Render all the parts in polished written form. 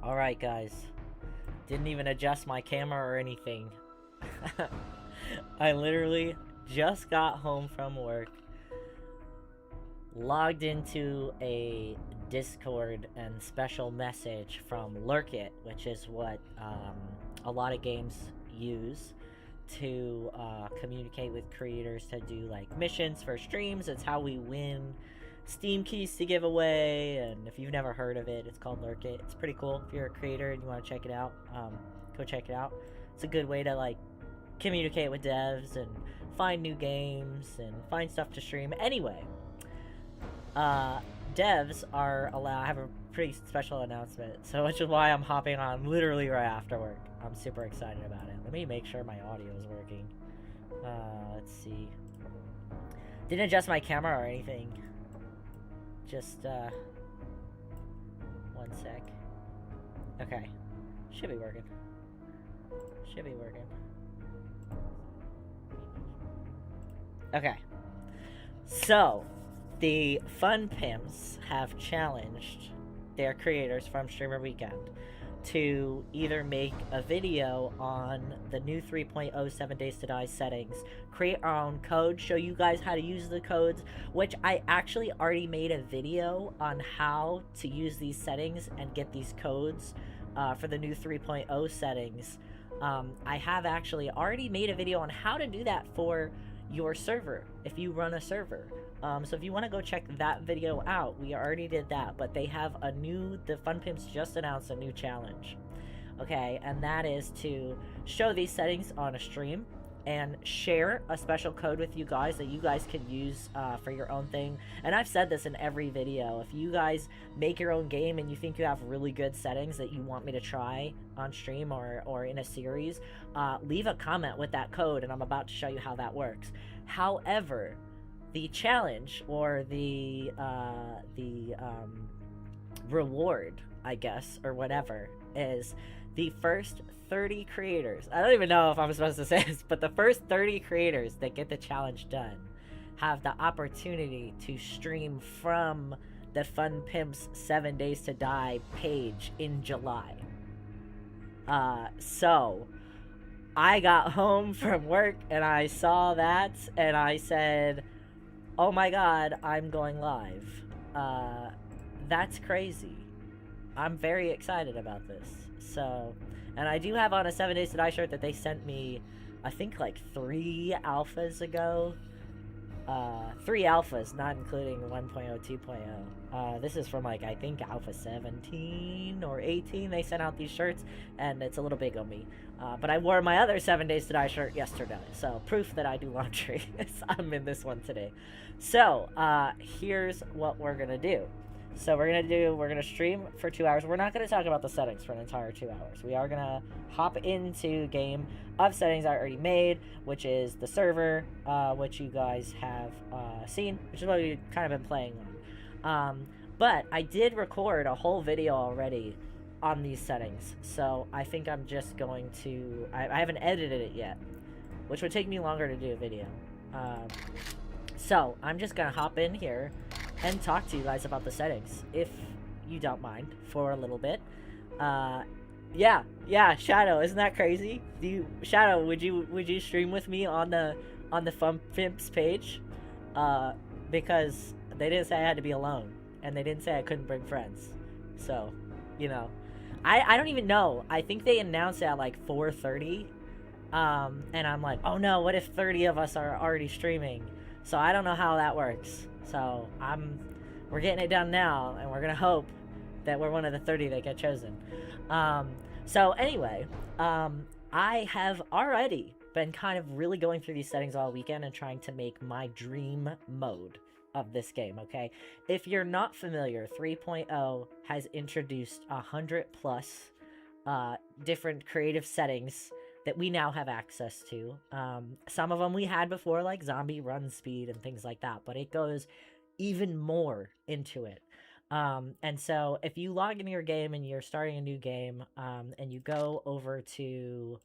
Alright, guys. Didn't even adjust my camera or anything. I literally just got home from work, logged into a Discord and special message from Lurkit, which is what a lot of games use to communicate with creators to do like missions for streams. It's how we win Steam keys to give away, and if you've never heard of it, it's called Lurkit. It's pretty cool. If you're a creator and you want to check it out, go check it out. It's a good way to like communicate with devs and find new games and find stuff to stream. Anyway, devs are allowed. I have a pretty special announcement, so which is why I'm hopping on literally right after work. I'm super excited about it. Let me make sure my audio is working. Let's see. Didn't adjust my camera or anything. Just one sec. Okay, should be working. Should be working. Okay. So, the Fun Pimps have challenged their creators from Streamer Weekend to either make a video on the new 3.0 7 Days to Die settings, create our own code, show you guys how to use the codes, which I actually already made a video on how to use these settings and get these codes for the new 3.0 settings. I have actually already made a video on how to do that for your server if you run a server. So if you want to go check that video out, we already did that, but they have the Fun Pimps just announced a new challenge. Okay, and that is to show these settings on a stream and share a special code with you guys that you guys can use for your own thing. And I've said this in every video. If you guys make your own game and you think you have really good settings that you want me to try on stream or in a series, leave a comment with that code and I'm about to show you how that works. However, the challenge or the reward, I guess, or whatever, is the first 30 creators. I don't even know if I'm supposed to say this, but the first 30 creators that get the challenge done have the opportunity to stream from the Fun Pimps 7 Days to Die page in July. So I got home from work and I saw that and I said, oh my god, I'm going live. That's crazy. I'm very excited about this. So, and I do have on a 7 Days to Die shirt that they sent me, I think like 3 alphas ago. 3 alphas, not including 1.0, 2.0. This is from like, I think Alpha 17 or 18. They sent out these shirts, and it's a little big on me. But I wore my other 7 Days to Die shirt yesterday, so proof that I do laundry. I'm in this one today. So, here's what we're gonna do. So we're gonna stream for 2 hours. We're not gonna talk about the settings for an entire 2 hours. We are gonna hop into game of settings I already made, which is the server, which you guys have seen, which is what we've kind of been playing on. But I did record a whole video already on these settings, so I think I'm just going to... I haven't edited it yet, which would take me longer to do a video. So I'm just gonna hop in here and talk to you guys about the settings, if you don't mind, for a little bit. Yeah, Shadow, isn't that crazy? Shadow, would you stream with me on the Fun Pimps page? Because they didn't say I had to be alone, and they didn't say I couldn't bring friends. So, you know, I don't even know. I think they announced it at like 4:30, and I'm like, oh no, what if 30 of us are already streaming? So I don't know how that works. So we're getting it done now, and we're gonna hope that we're one of the 30 that get chosen. So anyway, I have already been kind of really going through these settings all weekend and trying to make my dream mode of this game, okay? If you're not familiar, 3.0 has introduced 100 plus different creative settings that we now have access to. Some of them we had before, like zombie run speed and things like that, but it goes even more into it. And so if you log into your game and you're starting a new game, and you go over to,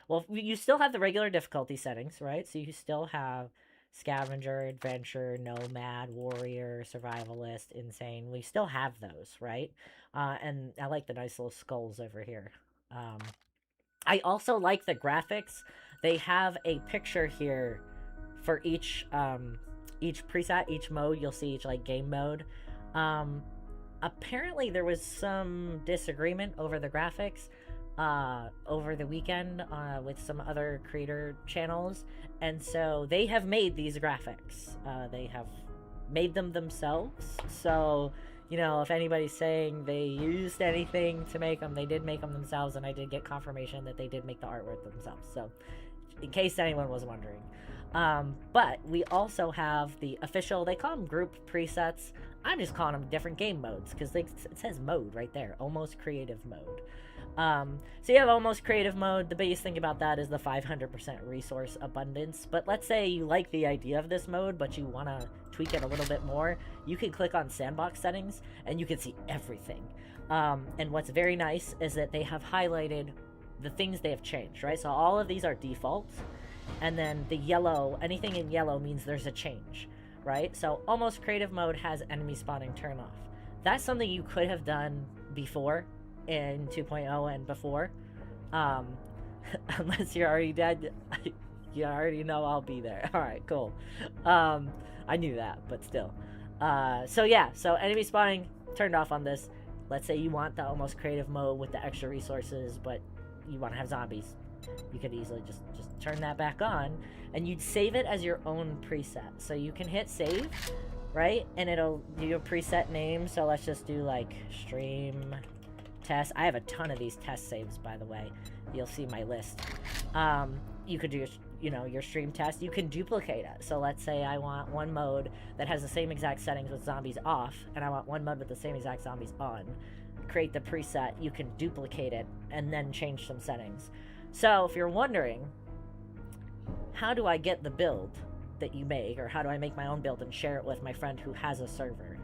well, you still have the regular difficulty settings, right? So you still have Scavenger, Adventure, Nomad, Warrior, Survivalist, Insane. We still have those, right? And I like the nice little skulls over here. I also like the graphics. They have a picture here for each preset, each mode. You'll see each like game mode. Um, Apparently there was some disagreement over the graphics over the weekend with some other creator channels, and so they have made these graphics. They have made them themselves. So, you know, if anybody's saying they used anything to make them, they did make them themselves, and I did get confirmation that they did make the artwork themselves. So, in case anyone was wondering. But we also have the official, they call them group presets. I'm just calling them different game modes because it says mode right there, almost creative mode. So you have almost creative mode. The biggest thing about that is the 500% resource abundance. But let's say you like the idea of this mode, but you want to tweak it a little bit more. You can click on sandbox settings and you can see everything. And what's very nice is that they have highlighted the things they have changed, right? So all of these are defaults. And then the yellow, anything in yellow means there's a change, right? So almost creative mode has enemy spawning turn off. That's something you could have done before in 2.0 and before. Unless you're already dead, you already know I'll be there. All right, cool. I knew that, but still. So yeah, so enemy spawning turned off on this. Let's say you want the almost creative mode with the extra resources, but you want to have zombies. You could easily just turn that back on, and you'd save it as your own preset. So you can hit save, right? And it'll do your preset name. So let's just do like stream test. I have a ton of these test saves, by the way. You'll see my list. You could do, your stream test. You can duplicate it. So let's say I want one mode that has the same exact settings with zombies off, and I want one mode with the same exact zombies on. Create the preset. You can duplicate it and then change some settings. So if you're wondering, how do I get the build that you make, or how do I make my own build and share it with my friend who has a server,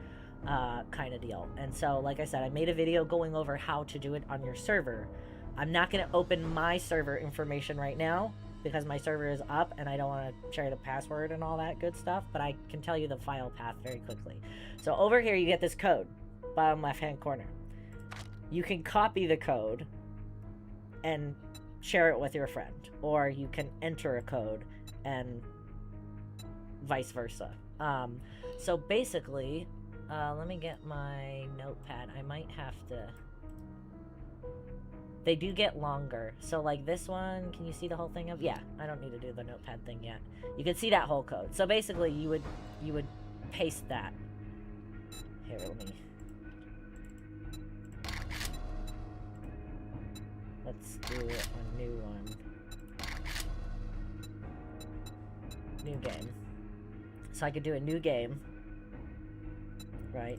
kind of deal. And so, like I said, I made a video going over how to do it on your server. I'm not going to open my server information right now because my server is up and I don't want to share the password and all that good stuff, but I can tell you the file path very quickly. So over here you get this code, bottom left hand corner. You can copy the code and share it with your friend, or you can enter a code and vice versa. So basically, let me get my notepad. I might have to... They do get longer. So like this one, can you see the whole thing of? Yeah, I don't need to do the notepad thing yet. You can see that whole code. So basically you would paste that. Here, let me... Let's do a new one. New game. So I could do a new game. Right?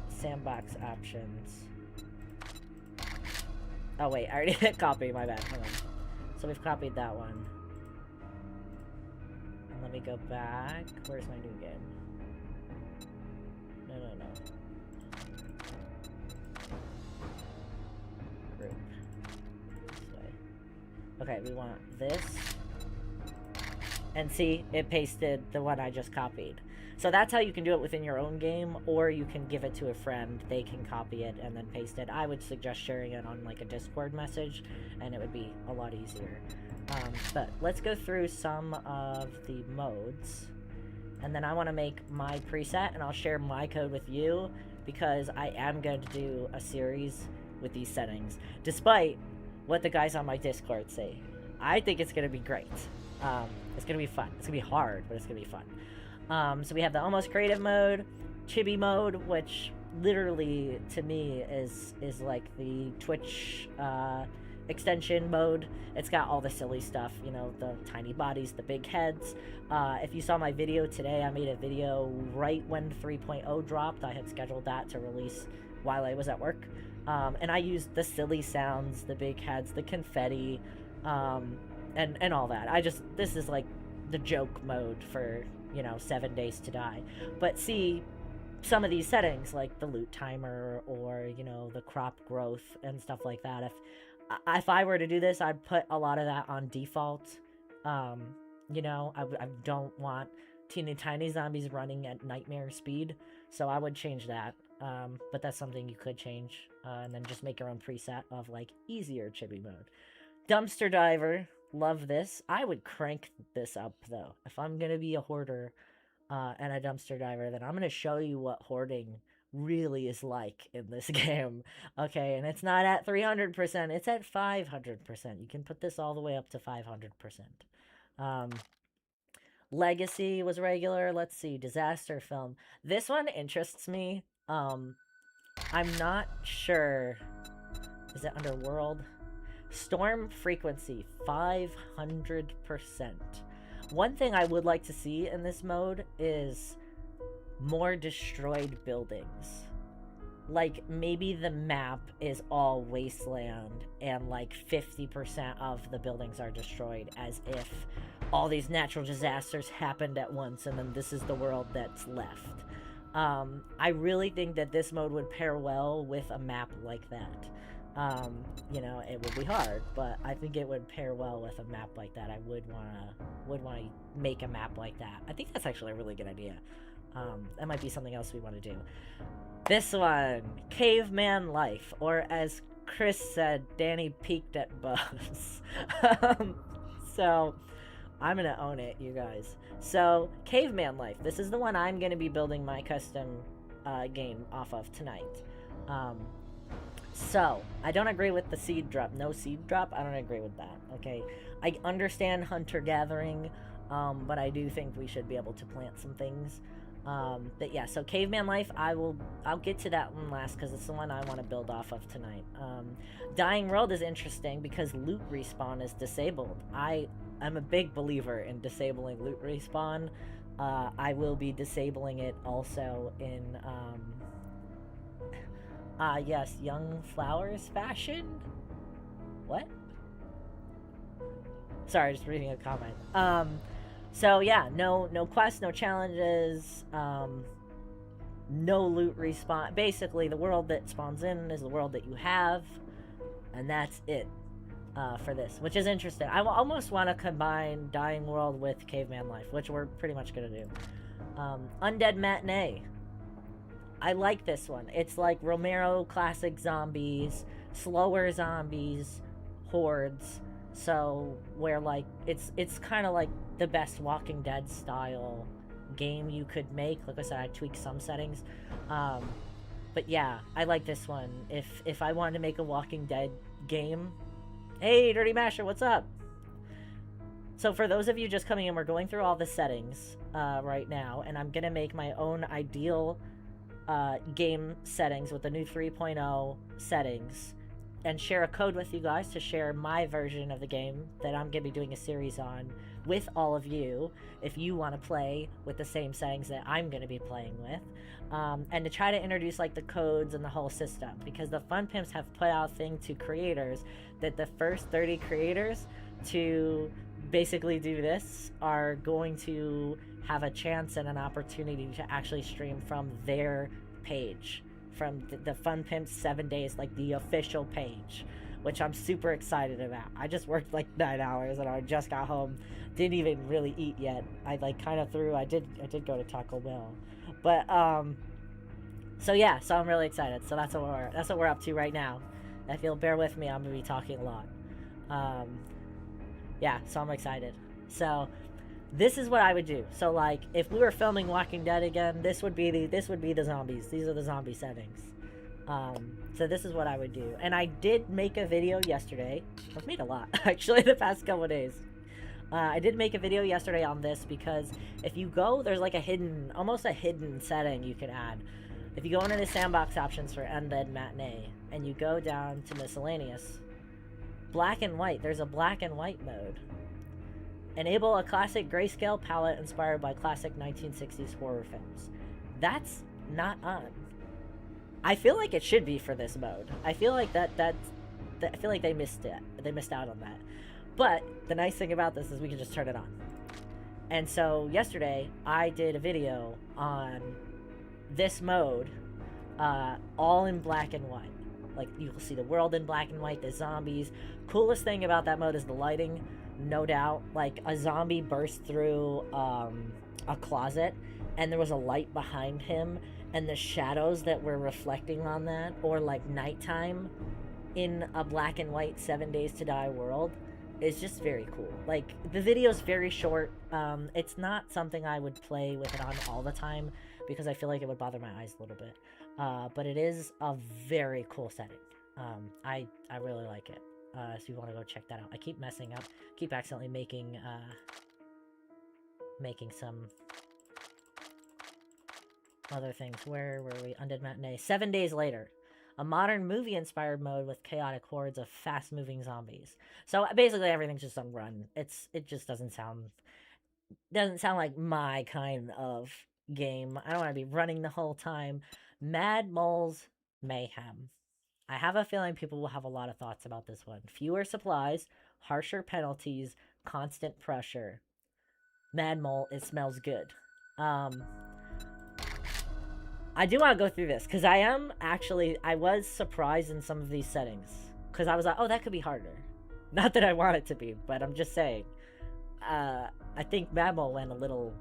Sandbox options. Oh wait, I already hit copy, my bad. Hang on. So we've copied that one. And let me go back. Where's my new game? No. Group. Okay, we want this. And see, it pasted the one I just copied. So that's how you can do it within your own game, or you can give it to a friend. They can copy it and then paste it. I would suggest sharing it on like a Discord message, and it would be a lot easier. But let's go through some of the modes. And then I want to make my preset, and I'll share my code with you, because I am going to do a series with these settings, despite what the guys on my Discord say. I think it's going to be great. It's going to be fun. It's going to be hard, but it's going to be fun. So we have the almost creative mode, chibi mode, which literally to me is like the Twitch extension mode. It's got all the silly stuff, the tiny bodies, the big heads. If you saw my video today, I made a video right when 3.0 dropped. I had scheduled that to release while I was at work. And I used the silly sounds, the big heads, the confetti, and all that. This is like the joke mode for, 7 Days to Die. But see, some of these settings, like the loot timer or, the crop growth and stuff like that, if I were to do this, I'd put a lot of that on default. You know, I don't want teeny tiny zombies running at nightmare speed, so I would change that. But that's something you could change, and then just make your own preset of like easier chibi mode. Dumpster diver, love this. I would crank this up though. If I'm gonna be a hoarder and a dumpster diver, then I'm gonna show you what hoarding really is like in this game. Okay, and it's not at 300%, it's at 500%. You can put this all the way up to 500%. Legacy was regular. Let's see, disaster film. This one interests me. I'm not sure. Is it underworld? Storm frequency, 500%. One thing I would like to see in this mode is more destroyed buildings. Like, maybe the map is all wasteland and like 50% of the buildings are destroyed, as if all these natural disasters happened at once and then this is the world that's left. I really think that this mode would pair well with a map like that. You know, it would be hard, but I think it would pair well with a map like that. I would wanna make a map like that. I think that's actually a really good idea. That might be something else we want to do. This one, caveman life, or as Chris said, Danny peeked at Buzz. So I'm gonna own it, you guys. So caveman life. This is the one I'm gonna be building my custom game off of tonight. So I don't agree with the seed drop. No seed drop. I don't agree with that. Okay, I understand hunter gathering, but I do think we should be able to plant some things. But yeah, so caveman life, I'll get to that one last because it's the one I want to build off of tonight. Dying world is interesting because loot respawn is disabled. I am a big believer in disabling loot respawn. I will be disabling it also in yes, young flowers fashion. What? Sorry, just reading a comment. So yeah, no quests, no challenges, no loot respawn. Basically, the world that spawns in is the world that you have, and that's it for this, which is interesting. I almost want to combine Dying World with Caveman Life, which we're pretty much gonna do. Undead Matinee. I like this one. It's like Romero classic zombies, slower zombies, hordes. So where like it's kind of like the best Walking Dead style game you could make. Like I said, I tweaked some settings, but yeah, I like this one. If I wanted to make a Walking Dead game, hey Dirty Masher, what's up? So for those of you just coming in, we're going through all the settings right now, and I'm gonna make my own ideal game settings with the new 3.0 settings, and share a code with you guys to share my version of the game that I'm going to be doing a series on with all of you, if you want to play with the same settings that I'm going to be playing with, and to try to introduce like the codes and the whole system, because the Fun Pimps have put out a thing to creators that the first 30 creators to basically do this are going to have a chance and an opportunity to actually stream from their page, from the Fun Pimps 7 days, like the official page, which I'm super excited about. I just worked like 9 hours and I just got home, didn't even really eat yet. I like kind of threw. I did go to Taco Bell, but so yeah, so I'm really excited. So that's what we're up to right now. If you'll bear with me, I'm gonna be talking a lot. Yeah, so I'm excited. So this is what I would do. So like, if we were filming Walking Dead again, this would be the zombies. These are the zombie settings. So this is what I would do. And I did make a video yesterday. I've made a lot actually the past couple of days. I did make a video yesterday on this because if you go, there's like almost a hidden setting you can add. If you go into the sandbox options for Undead Matinee and you go down to miscellaneous, black and white, there's a black and white mode. Enable a classic grayscale palette inspired by classic 1960s horror films. That's not on. I feel like it should be for this mode. I feel like I feel like they missed it. They missed out on that. But the nice thing about this is we can just turn it on. And so yesterday I did a video on this mode, all in black and white. Like, you'll see the world in black and white, the zombies. Coolest thing about that mode is the lighting, no doubt. Like, a zombie burst through a closet, and there was a light behind him, and the shadows that were reflecting on that, or like nighttime in a black and white 7 Days to Die world, is just very cool. Like, the video's very short. It's not something I would play with it on all the time, because I feel like it would bother my eyes a little bit. But it is a very cool setting. I really like it. So you want to go check that out. I keep messing up. Keep accidentally making some other things. Where were we? Undead Matinee. 7 Days Later. A modern movie-inspired mode with chaotic hordes of fast-moving zombies. So basically everything's just on run. It just doesn't sound like my kind of game. I don't want to be running the whole time. Mad Mole's Mayhem. I have a feeling people will have a lot of thoughts about this one. Fewer supplies, harsher penalties, constant pressure. Mad Mole, it smells good. I do want to go through this, because I was surprised in some of these settings. Because I was like, oh, that could be harder. Not that I want it to be, but I'm just saying. I think Mad Mole went a little...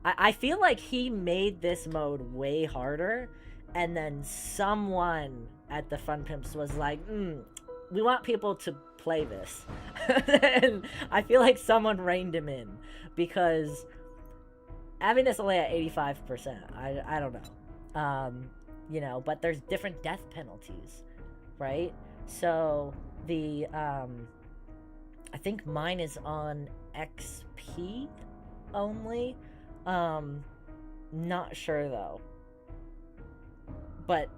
I feel like he made this mode way harder, and then someone at the Fun Pimps was like, we want people to play this. And I feel like someone reined him in, because having this only at 85%, I don't know. You know, but there's different death penalties, right? So the I think mine is on XP only. Not sure though. But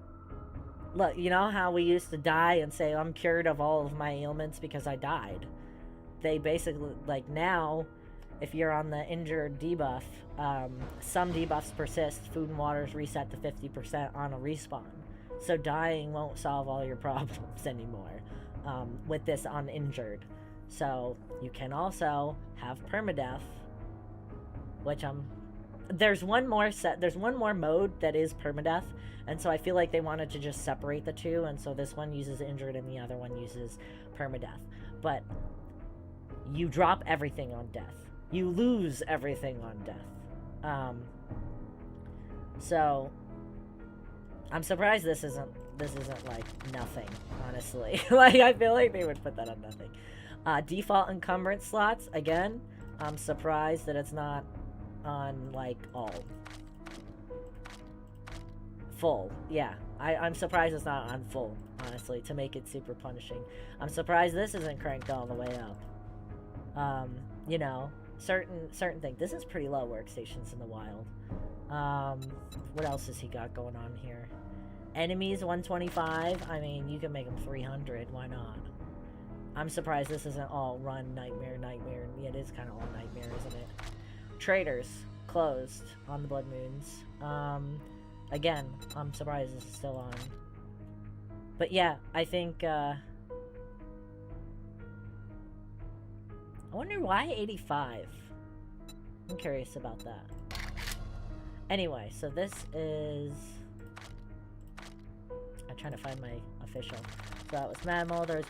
look, you know how we used to die and say I'm cured of all of my ailments because I died? They basically, like, now, if you're on the injured debuff, some debuffs persist. Food and water's reset to 50% on a respawn. So dying won't solve all your problems anymore with this on injured. So you can also have permadeath, which there's one more mode that is permadeath, and so I feel like they wanted to just separate the two, and so this one uses injured and the other one uses permadeath. But you drop everything on death. You lose everything on death. So I'm surprised this isn't like nothing, honestly. Like, I feel like they would put that on nothing. Default encumbrance slots, again, I'm surprised that it's not on, like, all. Full, yeah. I'm surprised it's not on full, honestly, to make it super punishing. I'm surprised this isn't cranked all the way up. You know, certain things. This is pretty low workstations in the wild. What else has he got going on here? Enemies 125. I mean, you can make them 300. Why not? I'm surprised this isn't all run nightmare. Yeah, it is kind of all nightmare, isn't it? Traders closed on the Blood Moons. Again, I'm surprised this is still on. But yeah, I think I wonder why 85. I'm curious about that. Anyway, so this is... I'm trying to find my official. So that was Mammal. There's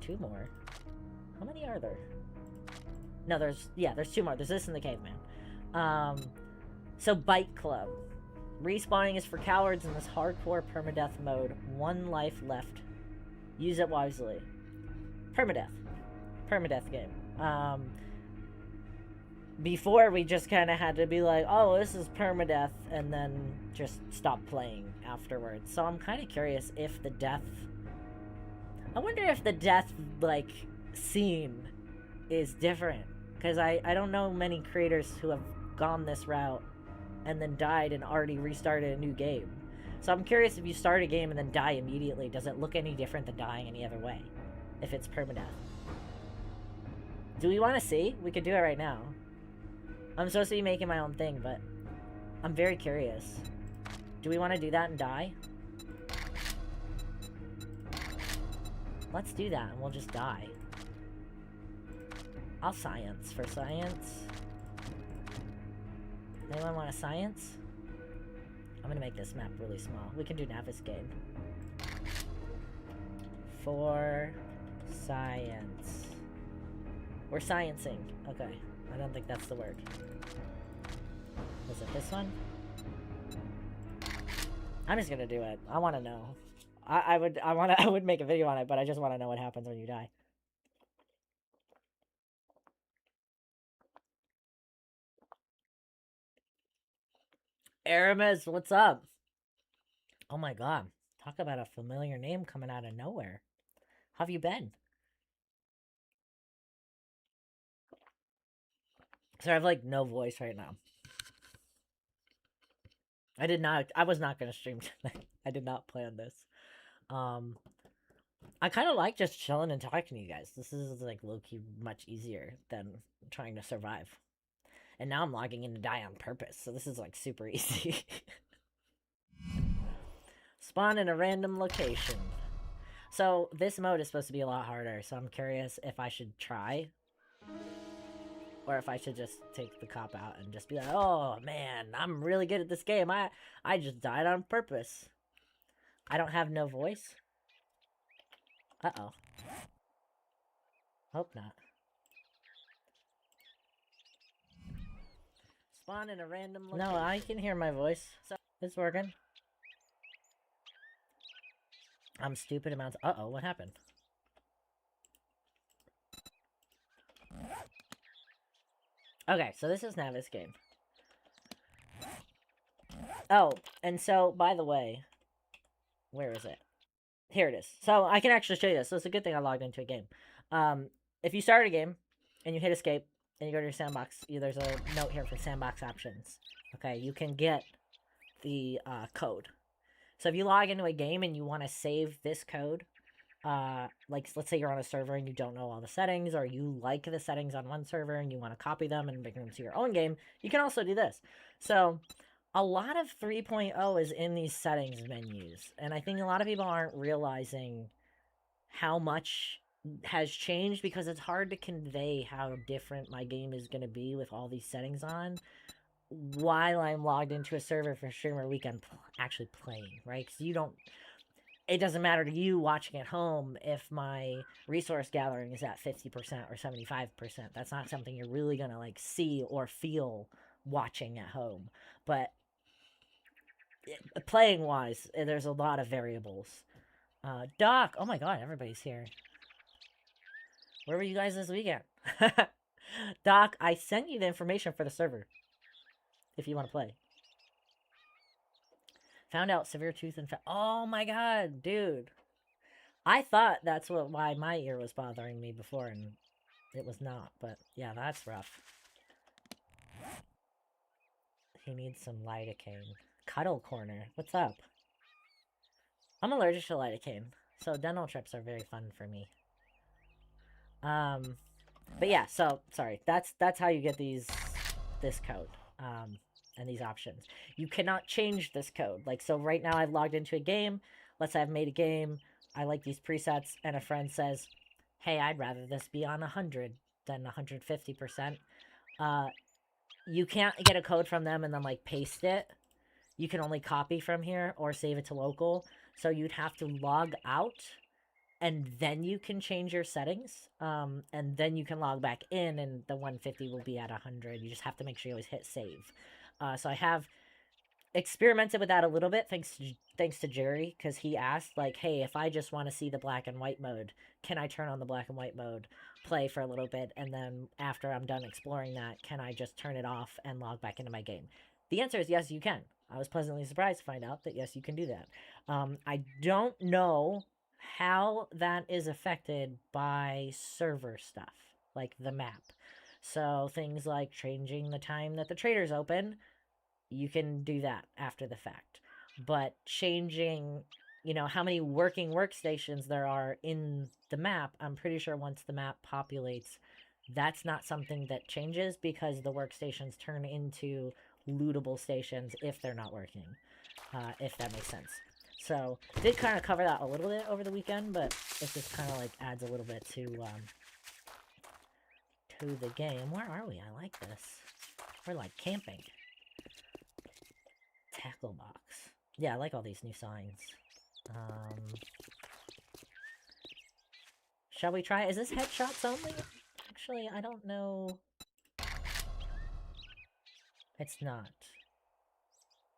two more. How many are there? No, there's two more. There's this and the Caveman. So Bite Club. Respawning is for cowards in this hardcore permadeath mode. 1 life left. Use it wisely. Permadeath game. Before, we just kind of had to be like, oh, this is permadeath, and then just stop playing afterwards. So I'm kind of curious if the death... I wonder if the death, like, scene is different. Because I don't know many creators who have gone this route and then died and already restarted a new game. So I'm curious, if you start a game and then die immediately, does it look any different than dying any other way? If it's permadeath. Do we want to see? We could do it right now. I'm supposed to be making my own thing, but I'm very curious. Do we want to do that and die? Let's do that, and we'll just die. I'll science for science. Anyone want a science? I'm gonna make this map really small. We can do Navis game. for science. We're sciencing. Okay. I don't think that's the word. Was it this one? I'm just gonna do it. I want to know. I would make a video on it, but I just want to know what happens when you die. Aramis, what's up? Oh my god. Talk about a familiar name coming out of nowhere. How have you been? So I have like no voice right now. I was not gonna stream tonight. I did not plan this. I kind of like just chilling and talking to you guys. This is like low-key much easier than trying to survive. And now I'm logging in to die on purpose, so this is like super easy. Spawn in a random location. So this mode is supposed to be a lot harder, so I'm curious if I should try. Or if I should just take the cop out and just be like, oh man, I'm really good at this game. I just died on purpose. I don't have no voice. Uh-oh. Hope not. Spawn in a random location. No, I can hear my voice. So it's working. I'm stupid amounts. Uh-oh, what happened? Okay, so this is now this game. Oh, and so, by the way, where is it? Here it is. So I can actually show you this. So it's a good thing I logged into a game. If you start a game and you hit escape and you go to your sandbox, there's a note here for sandbox options. Okay, you can get the code. So if you log into a game and you want to save this code, like let's say you're on a server and you don't know all the settings, or you like the settings on one server and you want to copy them and make them to your own game, you can also do this. So a lot of 3.0 is in these settings menus, and I think a lot of people aren't realizing how much has changed because it's hard to convey how different my game is going to be with all these settings on while I'm logged into a server for streamer weekend actually playing, right? Because you don't... It doesn't matter to you watching at home if my resource gathering is at 50% or 75%. That's not something you're really going to like see or feel watching at home. But playing wise, there's a lot of variables. Doc, oh my god, everybody's here. Where were you guys this weekend? Doc, I sent you the information for the server. If you want to play. Found out severe tooth infection. Oh my god, dude. I thought that's why my ear was bothering me before, and it was not. But yeah, that's rough. He needs some lidocaine. Cuddle corner. What's up? I'm allergic to lidocaine, so dental trips are very fun for me. But yeah, so sorry. That's how you get this code. And these options. You cannot change this code. Like, so right now I've logged into a game. Let's say I've made a game. I like these presets, and a friend says, hey, I'd rather this be on 100 than 150%. You can't get a code from them and then, like, paste it. You can only copy from here or save it to local. So you'd have to log out, and then you can change your settings. And then you can log back in, and the 150 will be at 100. You just have to make sure you always hit save. So I have experimented with that a little bit, thanks to Jerry, because he asked, like, hey, if I just want to see the black and white mode, can I turn on the black and white mode, play for a little bit, and then after I'm done exploring that, can I just turn it off and log back into my game? The answer is yes, you can. I was pleasantly surprised to find out that yes, you can do that. I don't know how that is affected by server stuff, like the map. So things like changing the time that the trader's open, you can do that after the fact. But changing, how many working workstations there are in the map, I'm pretty sure once the map populates, that's not something that changes because the workstations turn into lootable stations if they're not working, if that makes sense. So, did kind of cover that a little bit over the weekend, but it just kind of like adds a little bit to the game. Where are we? I like this. We're like camping. Tackle box. Yeah, I like all these new signs. Shall we try? Is this headshots only? Actually, I don't know. It's not.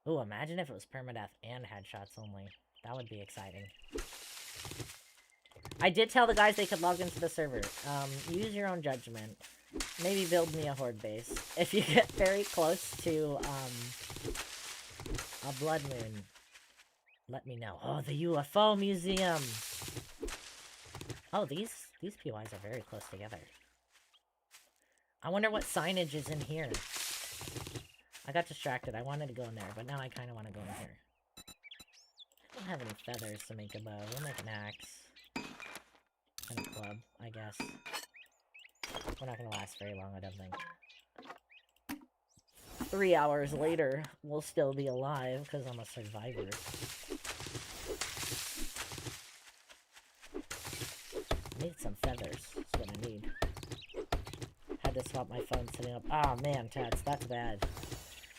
Ooh, imagine if it was permadeath and headshots only. That would be exciting. I did tell the guys they could log into the server. Use your own judgment. Maybe build me a horde base. If you get very close to, a blood moon, let me know. Oh, the UFO museum! Oh, these POIs are very close together. I wonder what signage is in here. I got distracted. I wanted to go in there, but now I kind of want to go in here. I don't have any feathers to make a bow. We'll make an axe. And a club, I guess. We're not going to last very long, I don't think. 3 hours later, we'll still be alive, because I'm a survivor. I need some feathers. That's what I need. Had to swap my phone setting up. Ah, oh, man, Tats, that's bad.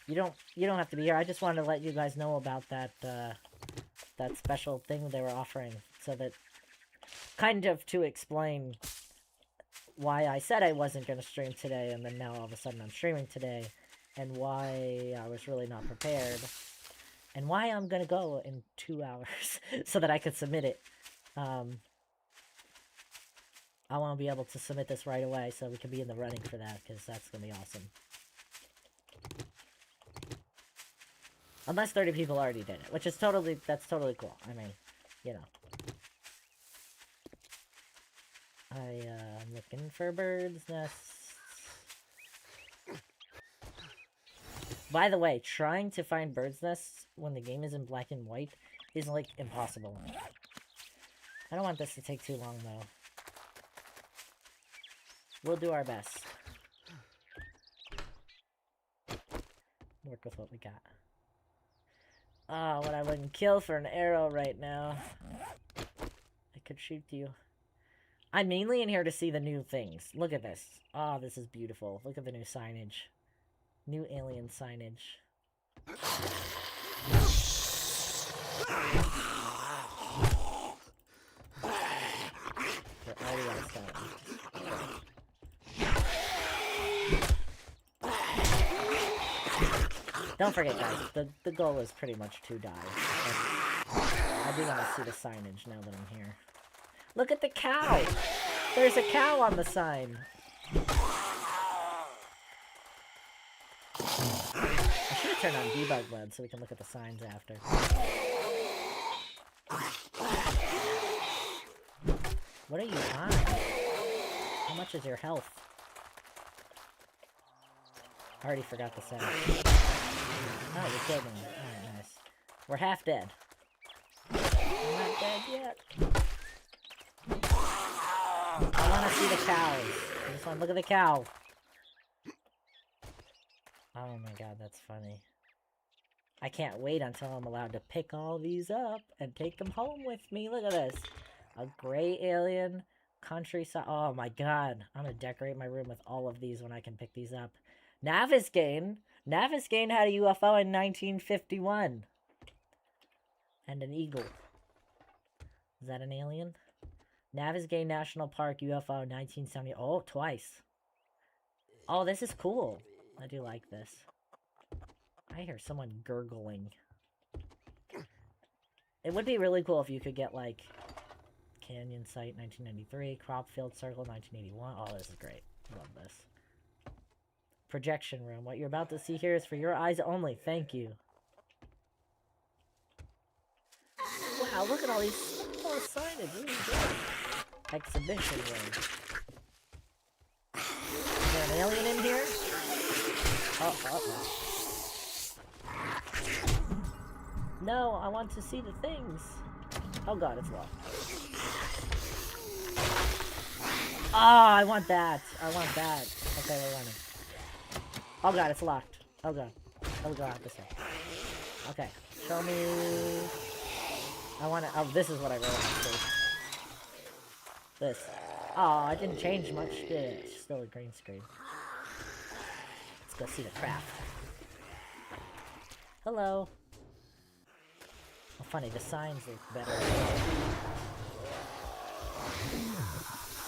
You don't have to be here. I just wanted to let you guys know about that, that special thing they were offering, so that, kind of to explain why I said I wasn't going to stream today, and then now all of a sudden I'm streaming today, and why I was really not prepared, and why I'm going to go in 2 hours, so that I could submit it. I want to be able to submit this right away, so we can be in the running for that, because that's going to be awesome. Unless 30 people already did it, which is totally, that's totally cool. I mean, you know. I'm looking for birds' nests. By the way, trying to find birds' nests when the game is in black and white is, like, impossible. I don't want this to take too long, though. We'll do our best. Work with what we got. Ah, what I wouldn't kill for an arrow right now. I could shoot you. I'm mainly in here to see the new things. Look at this. Oh, this is beautiful. Look at the new signage. New alien signage. We're already on stone. Don't forget, guys, the goal is pretty much to die. I do want to see the signage now that I'm here. Look at the cow! There's a cow on the sign! I should have turned on debug mode so we can look at the signs after. What are you on? How much is your health? I already forgot the setting. Oh, you killed me. Alright, nice. We're half dead. I'm not dead yet. I want to see the cows. I just want to look at the cow. Oh my god, that's funny. I can't wait until I'm allowed to pick all these up and take them home with me. Look at this. A gray alien countryside. Oh my god. I'm going to decorate my room with all of these when I can pick these up. Navisgain. Navisgain had a UFO in 1951. And an eagle. Is that an alien? Navisgain National Park UFO 1970. Oh, twice. Oh, this is cool. I do like this. I hear someone gurgling. It would be really cool if you could get, like, Canyon Site 1993, Crop Field Circle 1981. Oh, this is great. Love this. Projection room. What you're about to see here is for your eyes only. Thank you. Wow, look at all these signage. Really good. Exhibition room. Is there an alien in here? Oh, uh-oh. No, I want to see the things. Oh god, it's locked. Ah, I want that. I want that. Okay, we're running. Oh god, it's locked. Oh god. Oh god, this way. Okay, show me... I want to... Oh, this is what I really want to see. This. Oh, I didn't change much, did it? It's still a green screen. Let's go see the craft. Hello. Oh, funny, the signs look better.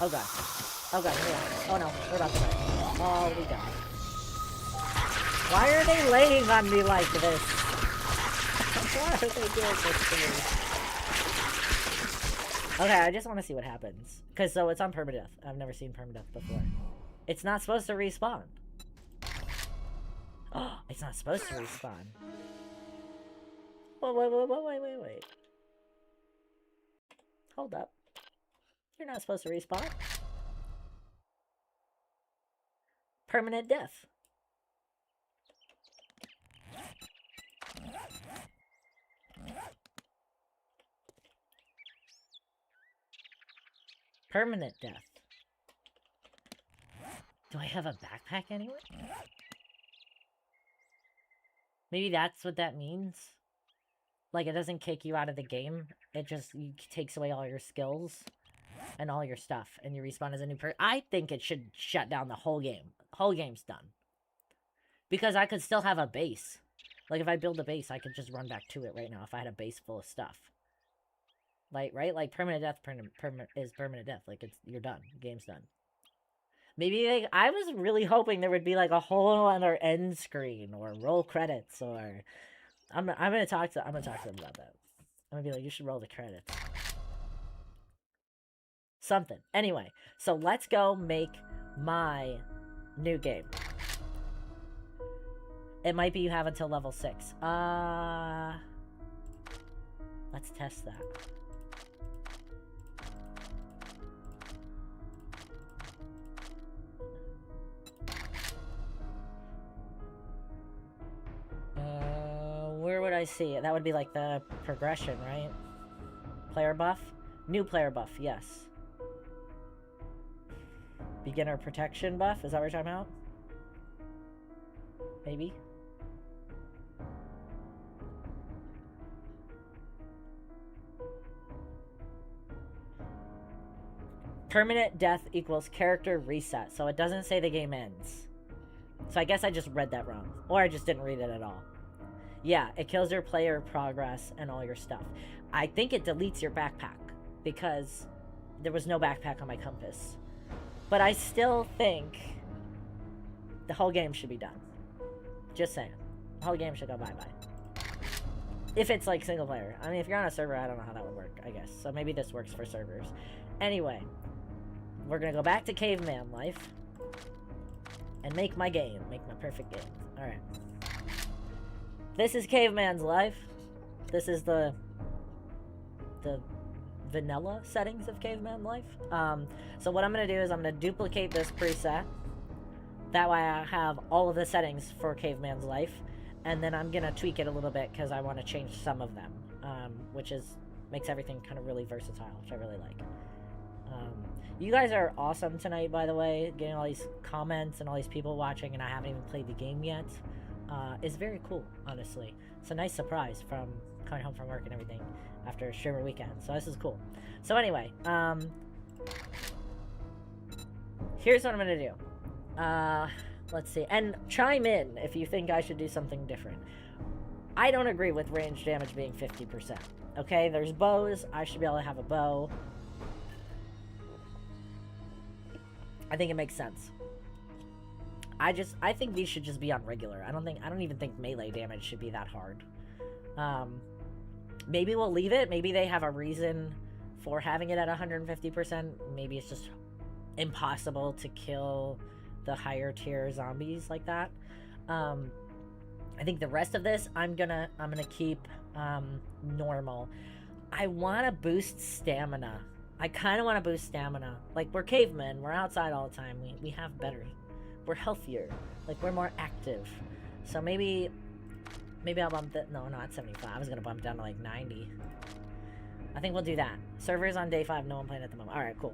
Oh god. Oh god, here we are. Oh no, we're about to die. Oh, we died. Why are they laying on me like this? Why are they doing this to me? Okay, I just want to see what happens. Because, so, it's on permadeath. I've never seen permadeath before. It's not supposed to respawn. Oh, it's not supposed to respawn. Wait. Hold up. You're not supposed to respawn. Permanent death. Permanent death. Do I have a backpack anywhere? Maybe that's what that means? Like, it doesn't kick you out of the game. It just takes away all your skills and all your stuff, and you respawn as a new person. I think it should shut down the whole game. Whole game's done. Because I could still have a base. Like, if I build a base, I could just run back to it right now if I had a base full of stuff. Like, right? Like, permanent death is permanent death. Like, you're done. Game's done. Maybe I was really hoping there would be, like, a whole other end screen or roll credits or... I'm gonna talk to them about that. I'm gonna be like, you should roll the credits. Something. Anyway, so let's go make my new game. It might be you have until level 6. Let's test that. Where would I see it? That would be like the progression, right? Player buff? New player buff, yes. Beginner protection buff? Is that what you're talking about? Maybe? Permanent death equals character reset, so it doesn't say the game ends. So I guess I just read that wrong. Or I just didn't read it at all. Yeah, it kills your player progress and all your stuff. I think it deletes your backpack because there was no backpack on my compass. But I still think the whole game should be done. Just saying. The whole game should go bye-bye. If it's like single player. I mean, if you're on a server, I don't know how that would work, I guess. So maybe this works for servers. Anyway, we're gonna go back to caveman life and make my game. Make my perfect game. Alright. This is Caveman's Life. This is the vanilla settings of Caveman Life. So what I'm going to do is I'm going to duplicate this preset. That way I have all of the settings for Caveman's Life. And then I'm going to tweak it a little bit because I want to change some of them. Which makes everything kind of really versatile, which I really like. You guys are awesome tonight, by the way. Getting all these comments and all these people watching, and I haven't even played the game yet. Is very cool, honestly. It's a nice surprise from coming home from work and everything after a streamer weekend. So this is cool. So anyway, here's what I'm gonna do. Let's see. And chime in if you think I should do something different. I don't agree with range damage being 50%. Okay, there's bows. I should be able to have a bow. I think it makes sense. I think these should just be on regular. I don't even think melee damage should be that hard. Maybe we'll leave it. Maybe they have a reason for having it at 150%. Maybe it's just impossible to kill the higher tier zombies like that. I think the rest of this I'm gonna keep normal. I want to boost stamina. I kind of want to boost stamina. Like, we're cavemen. We're outside all the time. We have better. We're healthier. Like, we're more active. So maybe I'll bump that. No, not 75. I was going to bump down to, like, 90. I think we'll do that. Servers on day 5. No one playing at the moment. Alright, cool.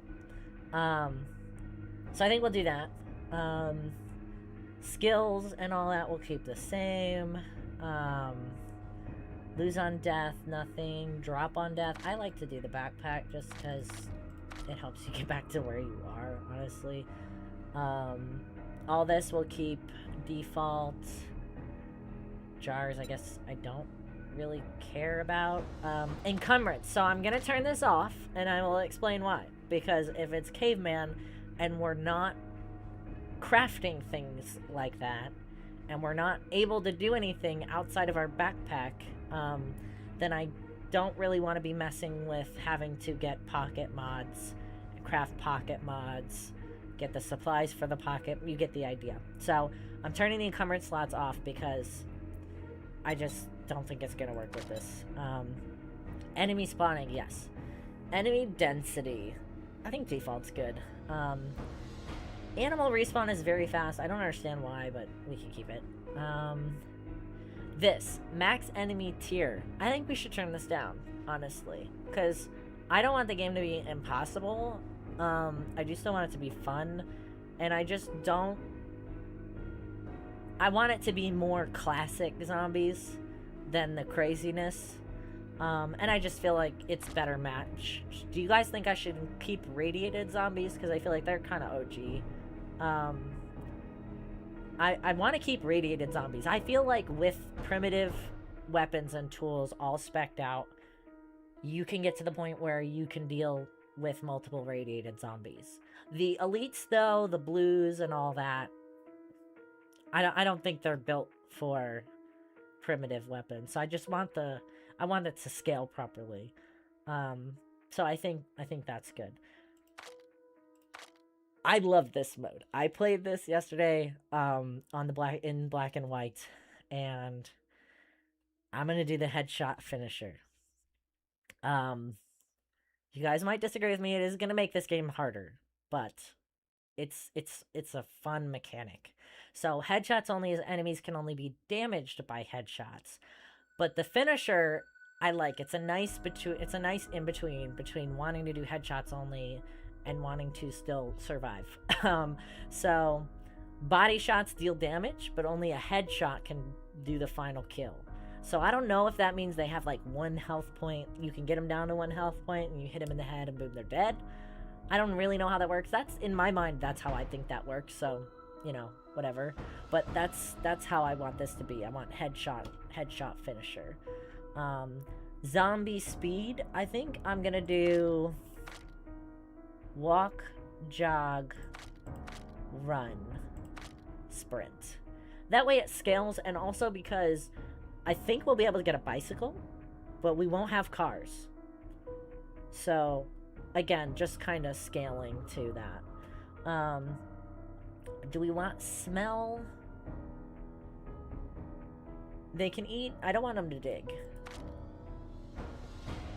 So I think we'll do that. Skills and all that will keep the same. Lose on death, nothing. Drop on death. I like to do the backpack just because it helps you get back to where you are, honestly. All this will keep default. Jars, I guess I don't really care about. Encumbrance. So I'm going to turn this off, and I will explain why. because if it's caveman and we're not crafting things like that, and we're not able to do anything outside of our backpack, then I don't really want to be messing with having to get pocket mods, craft pocket mods, get the supplies for the pocket. You get the idea. So I'm turning the encumbered slots off because I just don't think it's gonna work with this. Enemy spawning, yes. Enemy density, I think default's good. Animal respawn is very fast. I don't understand why, but we can keep it. This max enemy tier, I think we should turn this down, honestly, because I don't want the game to be impossible. I do still want it to be fun, and I just don't. I want it to be more classic zombies than the craziness, and I just feel like it's better match. Do you guys think I should keep radiated zombies, because I feel like they're kind of OG? I want to keep radiated zombies. I feel like with primitive weapons and tools all spec'd out, you can get to the point where you can deal with multiple radiated zombies. The elites, though, the blues and all that, I don't think they're built for primitive weapons. So I just want I want it to scale properly. So I think that's good. I love this mode. I played this yesterday on the in black and white, and I'm gonna do the headshot finisher. You guys might disagree with me. It is gonna make this game harder, but it's a fun mechanic. So headshots only, as enemies can only be damaged by headshots. But the finisher, I like. It's a nice in between wanting to do headshots only and wanting to still survive. So body shots deal damage, but only a headshot can do the final kill. So I don't know if that means they have like 1 health point. You can get them down to 1 health point, and you hit them in the head, and boom, they're dead. I don't really know how that works. That's, in my mind, that's how I think that works. So, you know, whatever. But that's how I want this to be. I want headshot finisher. Zombie speed, I think I'm gonna do walk, jog, run, sprint. That way it scales, and also because I think we'll be able to get a bicycle, but we won't have cars. So, again, just kind of scaling to that. Do we want smell? They can eat. I don't want them to dig.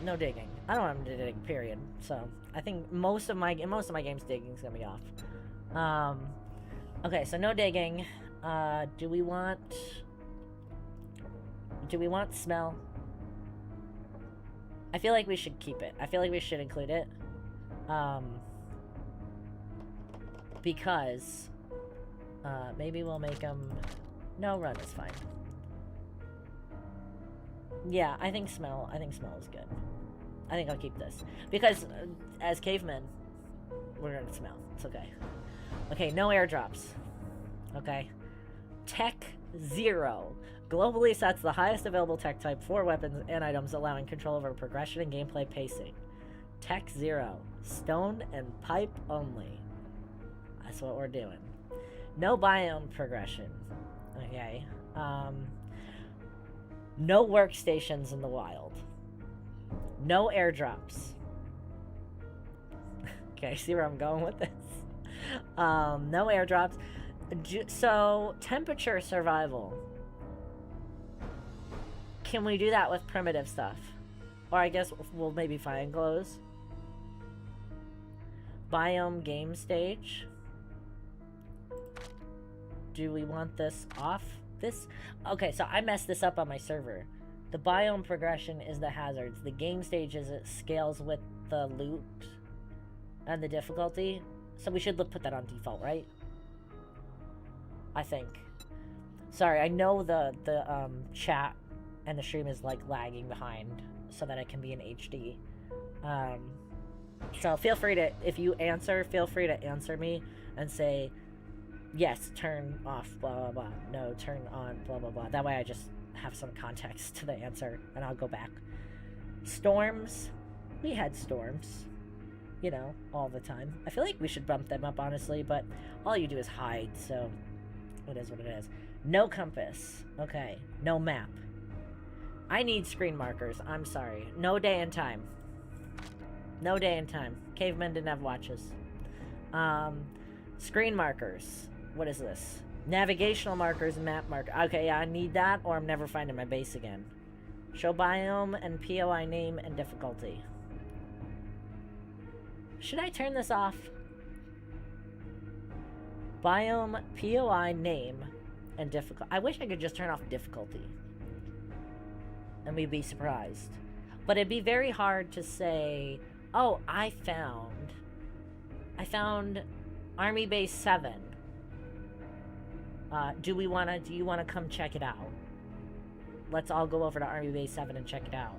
No digging. I don't want them to dig, period. So, I think most of my games digging is gonna be off. Okay, so no digging. Do we want smell? I feel like we should keep it. I feel like we should include it. Because maybe we'll make them. No, run is fine. Yeah, I think smell is good. I think I'll keep this. Because as cavemen, we're gonna smell. It's okay. Okay, no airdrops. Okay. Tech 0. Globally sets the highest available tech type for weapons and items, allowing control over progression and gameplay pacing. Tech 0. Stone and pipe only. That's what we're doing. No biome progression. Okay. No workstations in the wild. No airdrops. Okay, see where I'm going with this? No airdrops. So, temperature survival. Can we do that with primitive stuff? Or I guess we'll maybe find glows. Biome game stage. Do we want this off? Okay, so I messed this up on my server. The biome progression is the hazards. The game stage is it scales with the loot and the difficulty. So we should put that on default, right? I think. Sorry, I know the chat and the stream is like lagging behind so that it can be in HD. So feel free to, if you answer, feel free to answer me and say, yes, turn off, blah, blah, blah. No, turn on, blah, blah, blah. That way I just have some context to the answer, and I'll go back. Storms. We had storms. you know, all the time. I feel like we should bump them up, honestly, but all you do is hide, so it is what it is. No compass. Okay. No map. I need screen markers. I'm sorry. No day and time. No day and time. Cavemen didn't have watches. Screen markers. What is this? Navigational markers and map marker. Okay, yeah, I need that, or I'm never finding my base again. Show biome and POI name and difficulty. Should I turn this off? Biome, POI name, and difficulty. I wish I could just turn off difficulty. And we'd be surprised. But it'd be very hard to say, oh, I found Army Base 7. Do you want to come check it out? Let's all go over to Army Base 7 and check it out.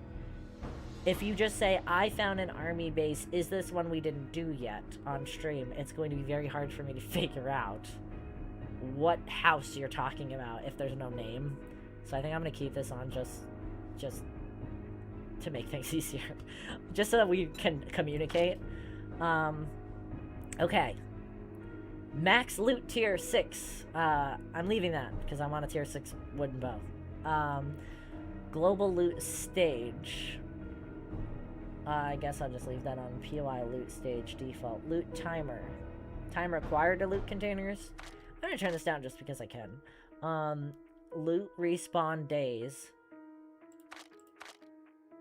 If you just say, I found an army base, is this one we didn't do yet on stream, it's going to be very hard for me to figure out what house you're talking about if there's no name. So I think I'm going to keep this on just to make things easier. Just so that we can communicate. Okay. Max loot tier 6. I'm leaving that because I want a tier 6 wooden bow. Global loot stage. I guess I'll just leave that on POI loot stage default. Loot timer. Time required to loot containers. I'm gonna turn this down just because I can. Loot respawn days.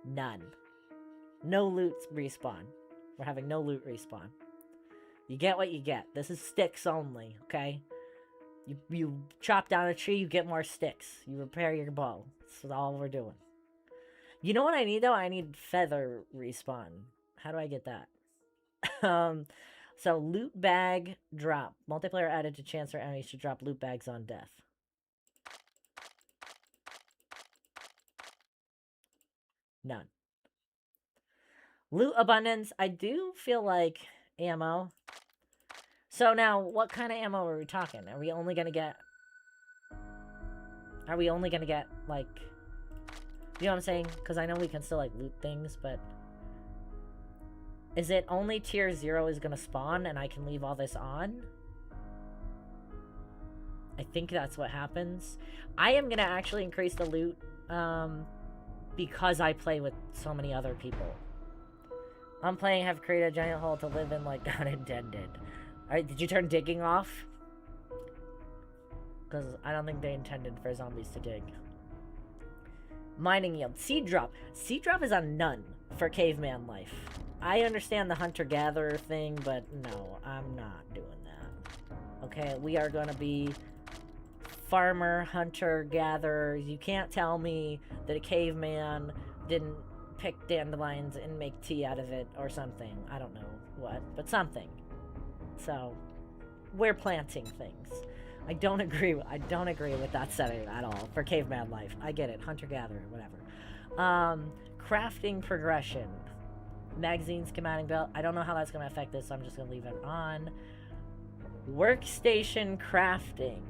None. No loot respawn. We're having no loot respawn. You get what you get. This is sticks only, okay? You chop down a tree, you get more sticks. You repair your bow. That's all we're doing. You know what I need, though? I need feather respawn. How do I get that? So, loot bag drop. Multiplayer added to chance for enemies to drop loot bags on death. None. Loot abundance. I do feel like ammo. So now, what kind of ammo are we talking? Are we only gonna get, like, you know what I'm saying? Because I know we can still, like, loot things, but is it only tier 0 is gonna spawn and I can leave all this on? I think that's what happens. I am gonna actually increase the loot, because I play with so many other people. I'm playing have created a giant hole to live in like God intended. Alright, did you turn digging off? Because I don't think they intended for zombies to dig. Mining yield. Seed drop. Seed drop is on none for caveman life. I understand the hunter-gatherer thing, but no, I'm not doing that. Okay, we are going to be farmer, hunter-gatherers. You can't tell me that a caveman didn't pick dandelions and make tea out of it or something. I don't know what, but something. So, we're planting things. I don't agree with that setting at all for caveman life. I get it, hunter-gatherer, whatever. Crafting progression. Magazine schematic belt. I don't know how that's going to affect this, so I'm just going to leave it on. Workstation crafting.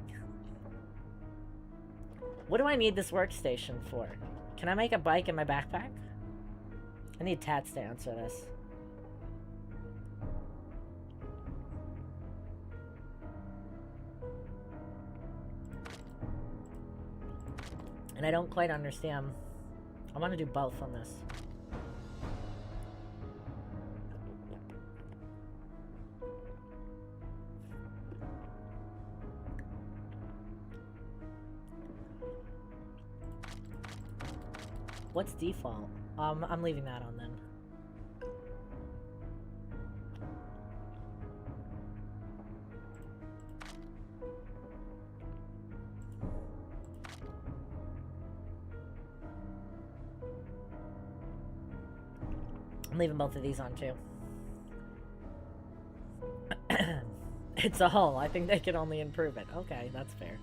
What do I need this workstation for? Can I make a bike in my backpack? I need Tats to answer this. And I don't quite understand. I want to do both on this. What's default? I'm leaving that on then. I'm leaving both of these on too. It's a hole. I think they can only improve it. Okay, that's fair.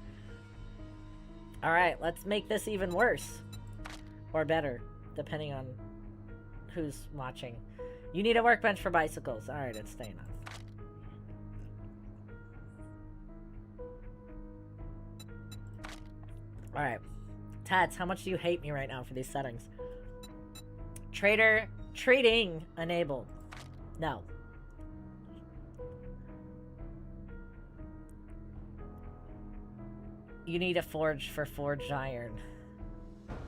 Alright, let's make this even worse. Or better, depending on who's watching. You need a workbench for bicycles. Alright, it's staying on. Alright. Tats, how much do you hate me right now for these settings? Trading enabled. No. You need a forge for forged iron.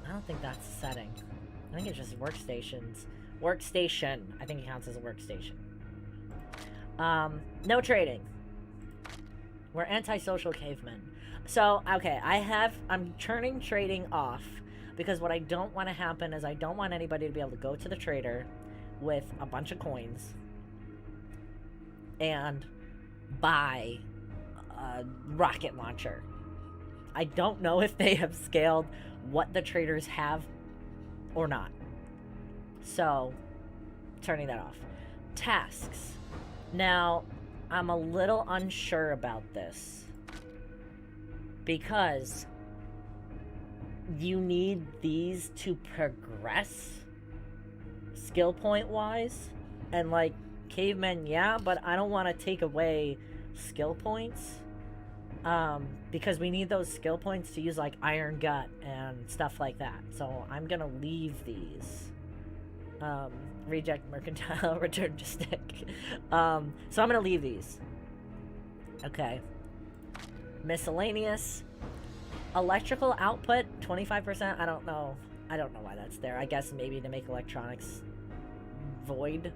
I don't think that's a setting. I think it's just workstations. Workstation. I think it counts as a workstation. No trading. We're antisocial cavemen. So, okay, I'm turning trading off because what I don't want to happen is I don't want anybody to be able to go to the trader with a bunch of coins and buy a rocket launcher. I don't know if they have scaled what the traders have or not. So, turning that off. Tasks. Now, I'm a little unsure about this because you need these to progress skill point wise, and like cavemen, yeah, but I don't want to take away skill points because we need those skill points to use like iron gut and stuff like that. So I'm gonna leave these. Reject mercantile, return to stick. So I'm gonna leave these. Okay. Miscellaneous. Electrical output, 25%. I don't know why that's there. I guess maybe to make electronics void.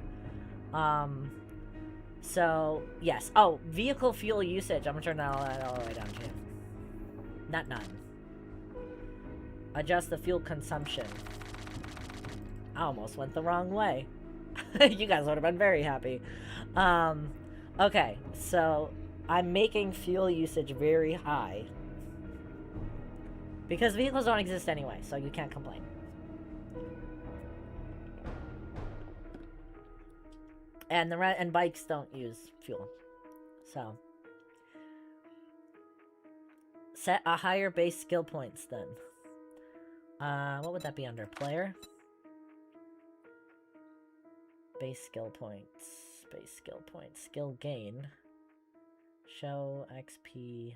So, yes. Oh, vehicle fuel usage. I'm gonna turn that all the way down to not none. Adjust the fuel consumption. I almost went the wrong way. You guys would have been very happy. Okay, so I'm making fuel usage very high. Because vehicles don't exist anyway, so you can't complain. And bikes don't use fuel. So set a higher base skill points then. What would that be under? Player? Base skill points. Base skill points. Skill gain. Show XP.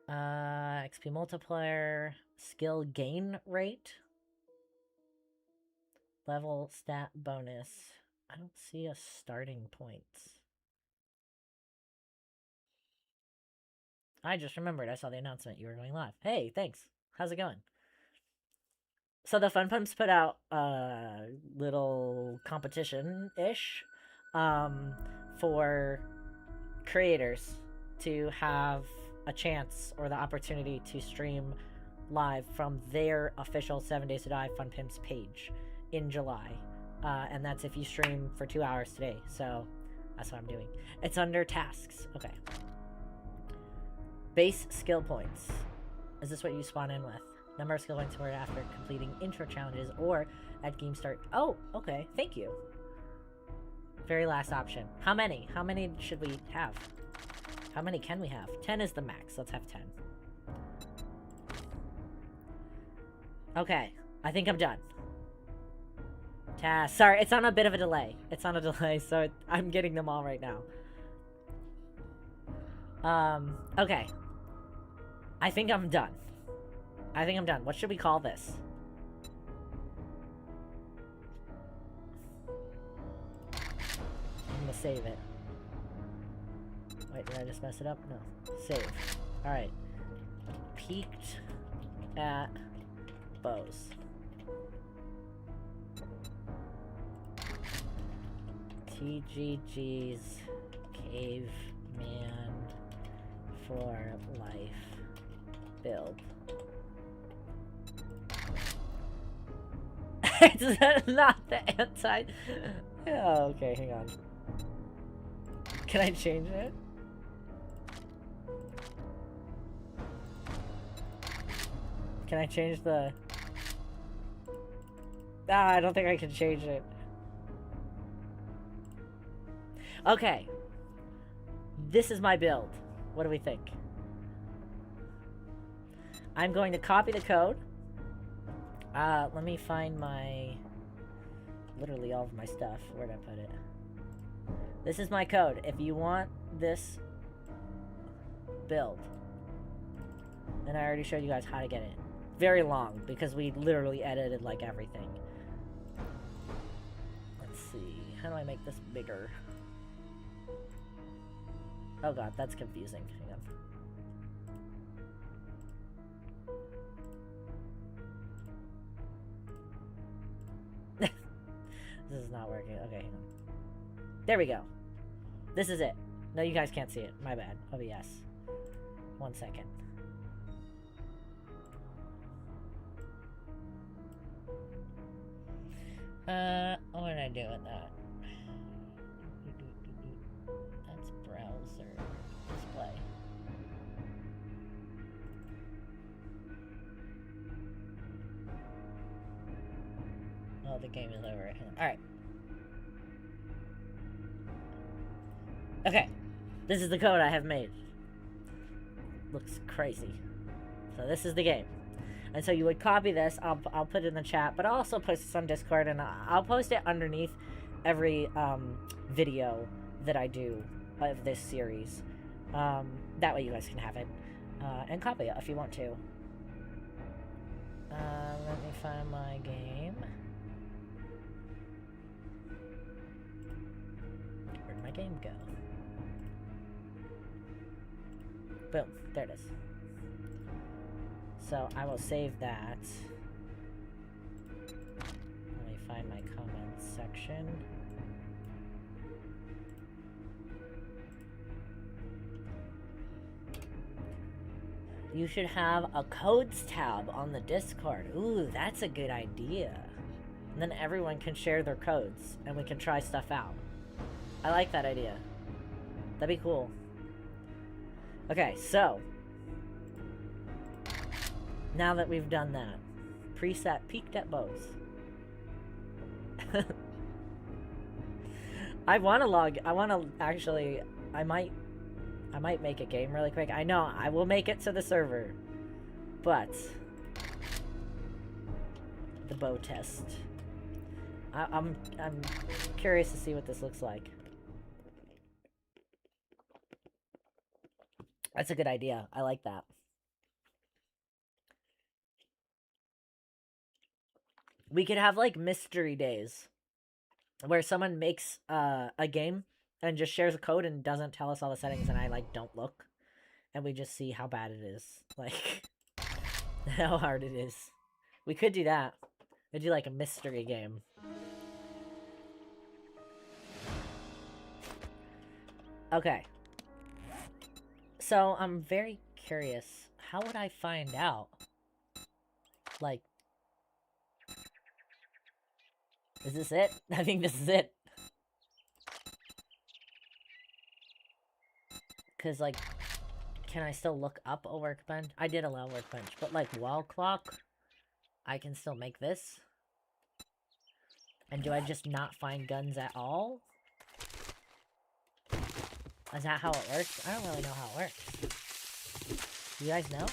XP multiplier. Skill gain rate. Level stat bonus. I don't see a starting points. I just remembered. I saw the announcement you were going live. Hey, thanks. How's it going? So the Fun Pumps put out a little competition-ish for creators to have a chance or the opportunity to stream live from their official 7 Days to Die Fun Pimps page in July. And that's if you stream for 2 hours today. So that's what I'm doing. It's under tasks. Okay. Base skill points. Is this what you spawn in with? Number of skill points for after completing intro challenges or at game start. Oh, okay. Thank you. Very last option. How many? How many should we have? How many can we have? 10 is the max. Let's have 10. Okay. I think I'm done. Task. Sorry, it's on a bit of a delay. It's on a delay, so I'm getting them all right now. Okay. I think I'm done. I think I'm done. What should we call this? I'm gonna save it. Wait, did I just mess it up? No. Save. Alright. Peeked at bows. TGG's Caveman for Life build. Is that not the anti? Oh, okay, hang on. Can I change it? Can I change the... Ah, I don't think I can change it. Okay. This is my build. What do we think? I'm going to copy the code. Let me find my... Literally all of my stuff. Where'd I put it? This is my code. If you want this build, and I already showed you guys how to get it. Very long, because we literally edited, like, everything. Let's see. How do I make this bigger? Oh god, that's confusing. Hang on. This is not working. Okay, hang on. There we go. This is it. No, you guys can't see it. My bad. OBS. 1 second. What did I do with that? That's browser display. Oh, the game is over. Alright. Okay. This is the code I have made. Looks crazy. So this is the game. And so you would copy this, I'll put it in the chat, but I'll also post this on Discord, and I'll post it underneath every video that I do of this series. That way you guys can have it, and copy it if you want to. Let me find my game. Where'd my game go? Boom, there it is. So I will save that. Let me find my comments section. You should have a codes tab on the Discord. Ooh, that's a good idea. And then everyone can share their codes and we can try stuff out. I like that idea. That'd be cool. Okay, so now that we've done that, preset peaked at bows. I might make a game really quick. I know, I will make it to the server. But the bow test. I'm curious to see what this looks like. That's a good idea. I like that. We could have, like, mystery days where someone makes a game and just shares a code and doesn't tell us all the settings, and I, like, don't look. And we just see how bad it is. Like, how hard it is. We could do that. We'd do, like, a mystery game. Okay. So, I'm very curious. How would I find out? Like, is this it? I think this is it. Because, like, can I still look up a workbench? I did allow workbench, but, like, wall clock, I can still make this? And do I just not find guns at all? Is that how it works? I don't really know how it works. You guys know?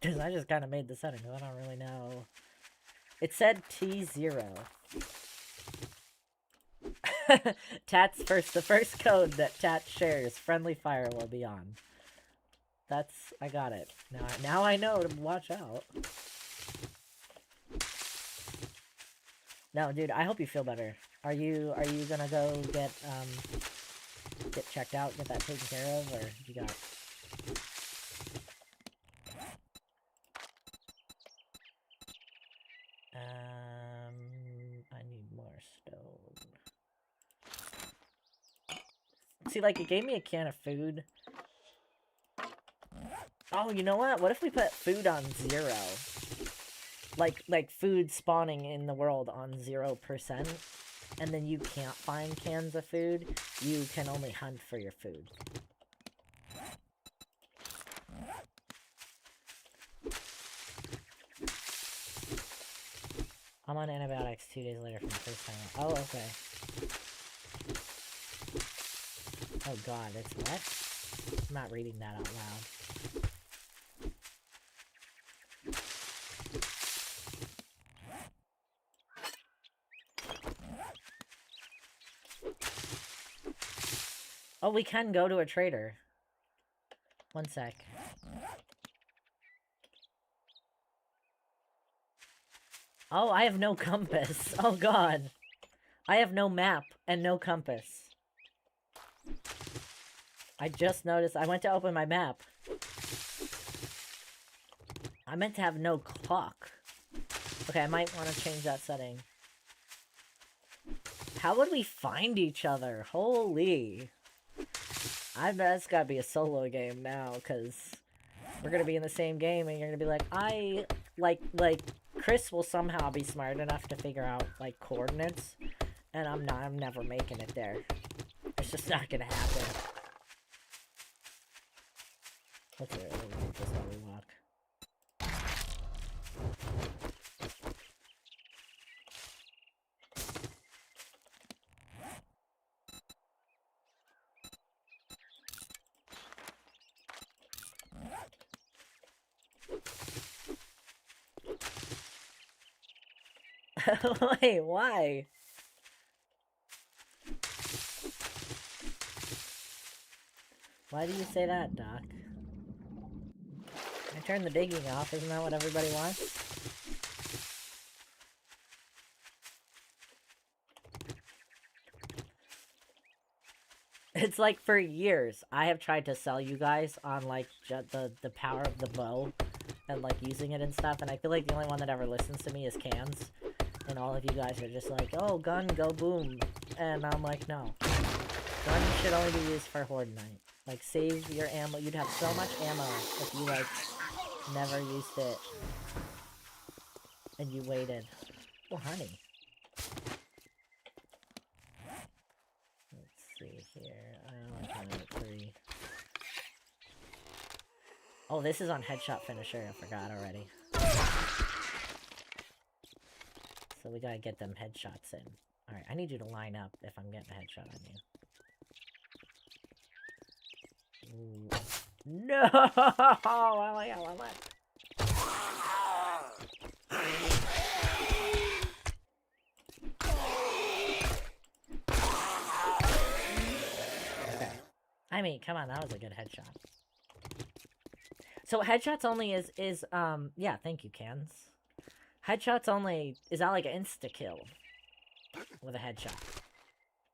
Because I just kind of made the settings. I don't really know. It said T0. Tat's the first code that Tat shares, friendly fire will be on. I got it. Now I know to watch out. No, dude, I hope you feel better. Are you gonna go get checked out, get that taken care of, or you got... I need more stone. See, like, it gave me a can of food. Oh, you know what? What if we put food on 0? Like food spawning in the world on 0%, and then you can't find cans of food. You can only hunt for your food. I'm on antibiotics 2 days later from the first time. Oh, okay. Oh god, it's what? I'm not reading that out loud. Oh, we can go to a trader. 1 sec. Oh, I have no compass. Oh god. I have no map and no compass. I just noticed. I went to open my map. I meant to have no clock. Okay, I might want to change that setting. How would we find each other? Holy. I bet it's gotta be a solo game now, because we're gonna be in the same game, and you're gonna be like, Chris will somehow be smart enough to figure out, like, coordinates, and I'm never making it there. It's just not gonna happen. Let's just let me walk. Wait, why? Why do you say that, Doc? I turned the digging off, isn't that what everybody wants? It's like, for years, I have tried to sell you guys on, like, the power of the bow and, like, using it and stuff, and I feel like the only one that ever listens to me is Cans. And all of you guys are just like, oh, gun, go boom. And I'm like, no. Gun should only be used for Horde Night. Like, save your ammo. You'd have so much ammo if you, like, never used it. And you waited. Oh, honey. Let's see here. I only got 3. Oh, this is on Headshot Finisher. I forgot already. So we gotta get them headshots in. Alright, I need you to line up if I'm getting a headshot on you. Ooh. No! Oh my god, okay. I mean, come on, that was a good headshot. So headshots only is yeah, thank you, Cans. Headshots only, is that like an insta-kill with a headshot?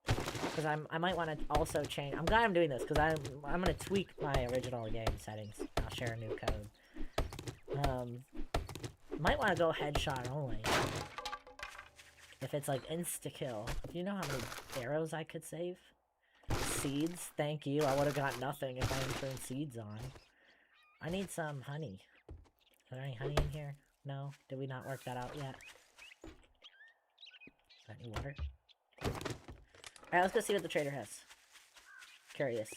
Because I might want to also change, I'm glad I'm doing this, because I'm going to tweak my original game settings. I'll share a new code. Might want to go headshot only. If it's like insta-kill. Do you know how many arrows I could save? Seeds, thank you. I would have got nothing if I didn't turn seeds on. I need some honey. Is there any honey in here? No? Did we not work that out yet? Is that any water? Alright, let's go see what the trader has. Curious.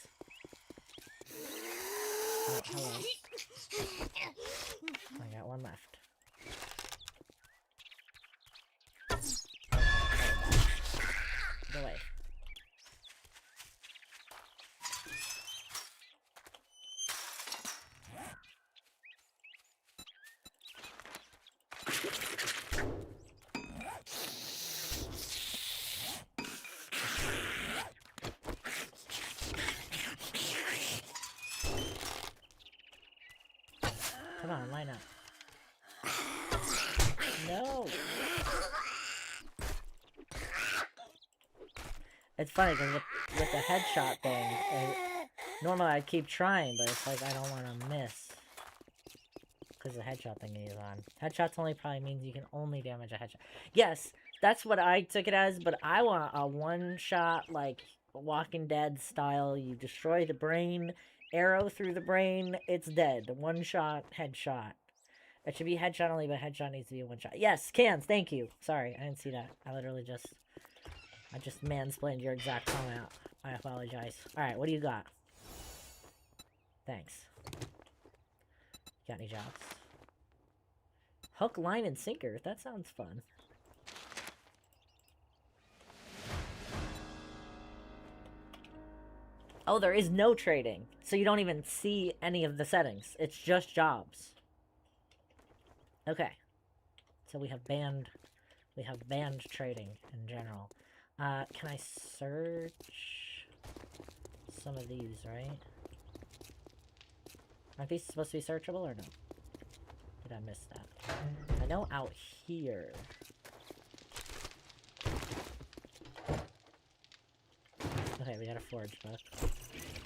Oh, hello. I got one left. Go away. Come on, line up. No! It's funny, because with the headshot thing, normally I'd keep trying, but it's like I don't want to miss. Because the headshot thing is on. Headshots only probably means you can only damage a headshot. Yes, that's what I took it as, but I want a one-shot, like, Walking Dead style. You destroy the brain, arrow through the brain, it's dead. One-shot, headshot. It should be headshot only, but headshot needs to be a one-shot. Yes, Cans, thank you. Sorry, I didn't see that. I just mansplained your exact comment. I apologize. Alright, what do you got? Thanks. Got any jobs? Hook, line, and sinker. That sounds fun. Oh, there is no trading. So you don't even see any of the settings. It's just jobs. Okay. So we have banned trading in general. Can I search some of these, right? Aren't these supposed to be searchable or no? Did I miss that? I know out here. Okay, we got a forge book.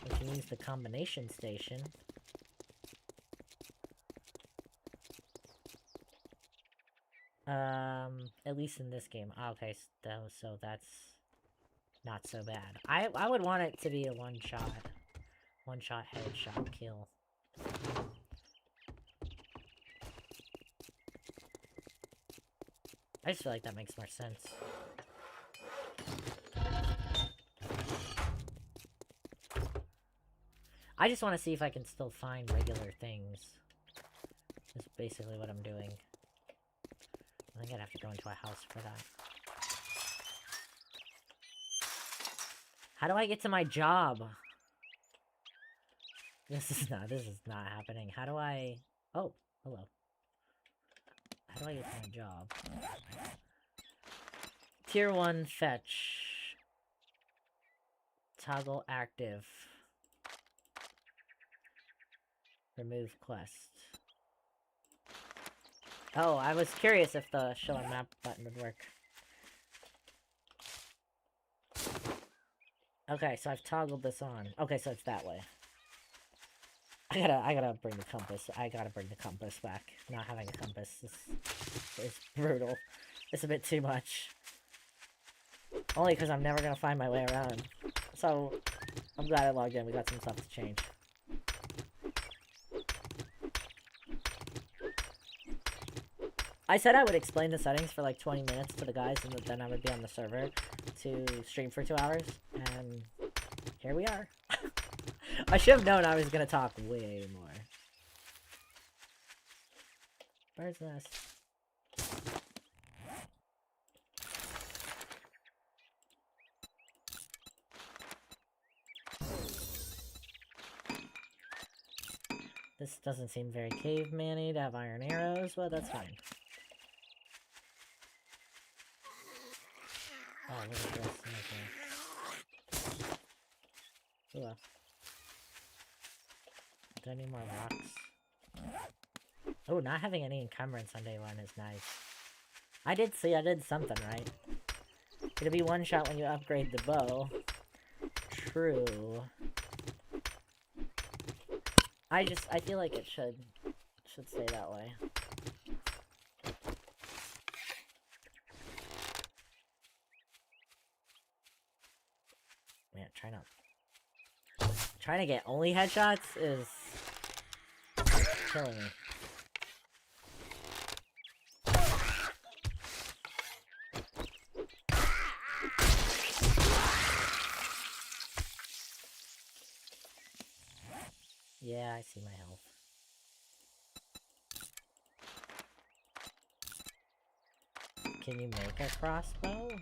Which means the combination station. At least in this game. Okay, so that's not so bad. I would want it to be a one-shot headshot kill. I just feel like that makes more sense. I just want to see if I can still find regular things. That's basically what I'm doing. I think I'd have to go into a house for that. How do I get to my job? This is not happening. How do I... Oh, hello. How do I get to my job? Tier 1 fetch. Toggle active. Remove quest. Oh, I was curious if the show a map button would work. Okay, so I've toggled this on. Okay, so it's that way. I gotta bring the compass. I gotta bring the compass back. Not having a compass is brutal. It's a bit too much. Only because I'm never gonna find my way around. So, I'm glad I logged in. We got some stuff to change. I said I would explain the settings for like 20 minutes to the guys, and then I would be on the server to stream for 2 hours, and here we are. I should have known I was gonna talk way more. Bird's nest. This doesn't seem very caveman-y to have iron arrows, but that's fine. Oh, look at this. Okay. Ooh, well. Do I need more rocks? Oh, not having any encumbrance on day 1 is nice. I did something right. It'll be one shot when you upgrade the bow. True. I feel like it should stay that way. Man, trying to get only headshots is killing me. Yeah, I see my health. Can you make a crossbow?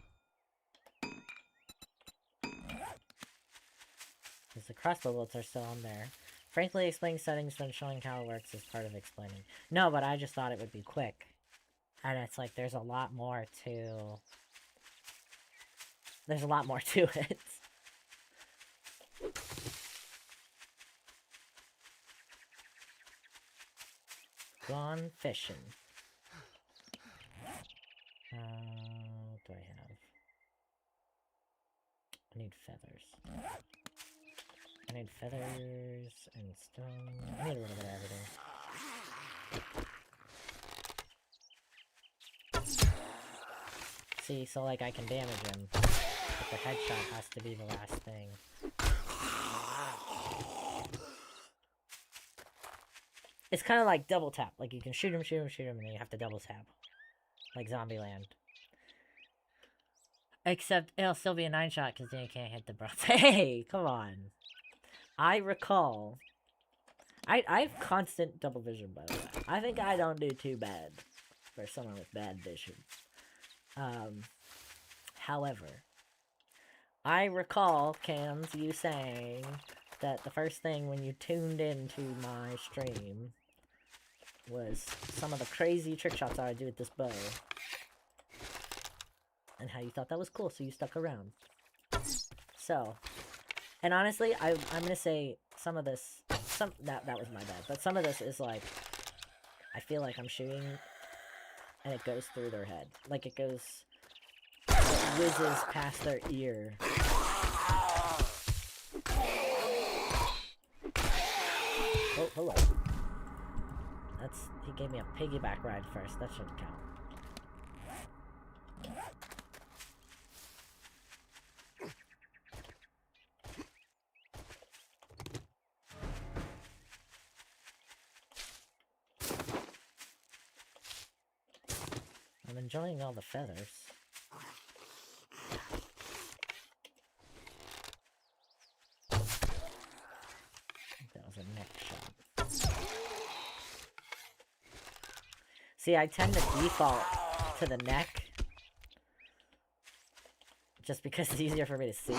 Because the crossbow bolts are still on there. Frankly, explaining settings when showing how it works is part of explaining. No, but I just thought it would be quick. And it's like, there's a lot more to... There's a lot more to it. Gone fishing. What do I have? I need feathers. I need feathers and stone. I need a little bit of everything. See, so like I can damage him, but the headshot has to be the last thing. It's kind of like double tap. Like you can shoot him, and then you have to double tap. Like Zombieland. Except it'll still be a 9-shot because then you can't hit the bronze. Hey, come on. I recall. I have constant double vision, by the way. I think I don't do too bad for someone with bad vision. However, I recall, Cams, you saying that the first thing when you tuned into my stream was some of the crazy trick shots I would do with this bow. And how you thought that was cool, so you stuck around. So, and honestly, I'm gonna say some of this, that was my bad, but some of this is like, I feel like I'm shooting, and it goes through their head. Like it whizzes past their ear. Oh, hello. He gave me a piggyback ride first, that shouldn't count. I'm enjoying all the feathers. That was a neck shot. See, I tend to default to the neck. Just because it's easier for me to see.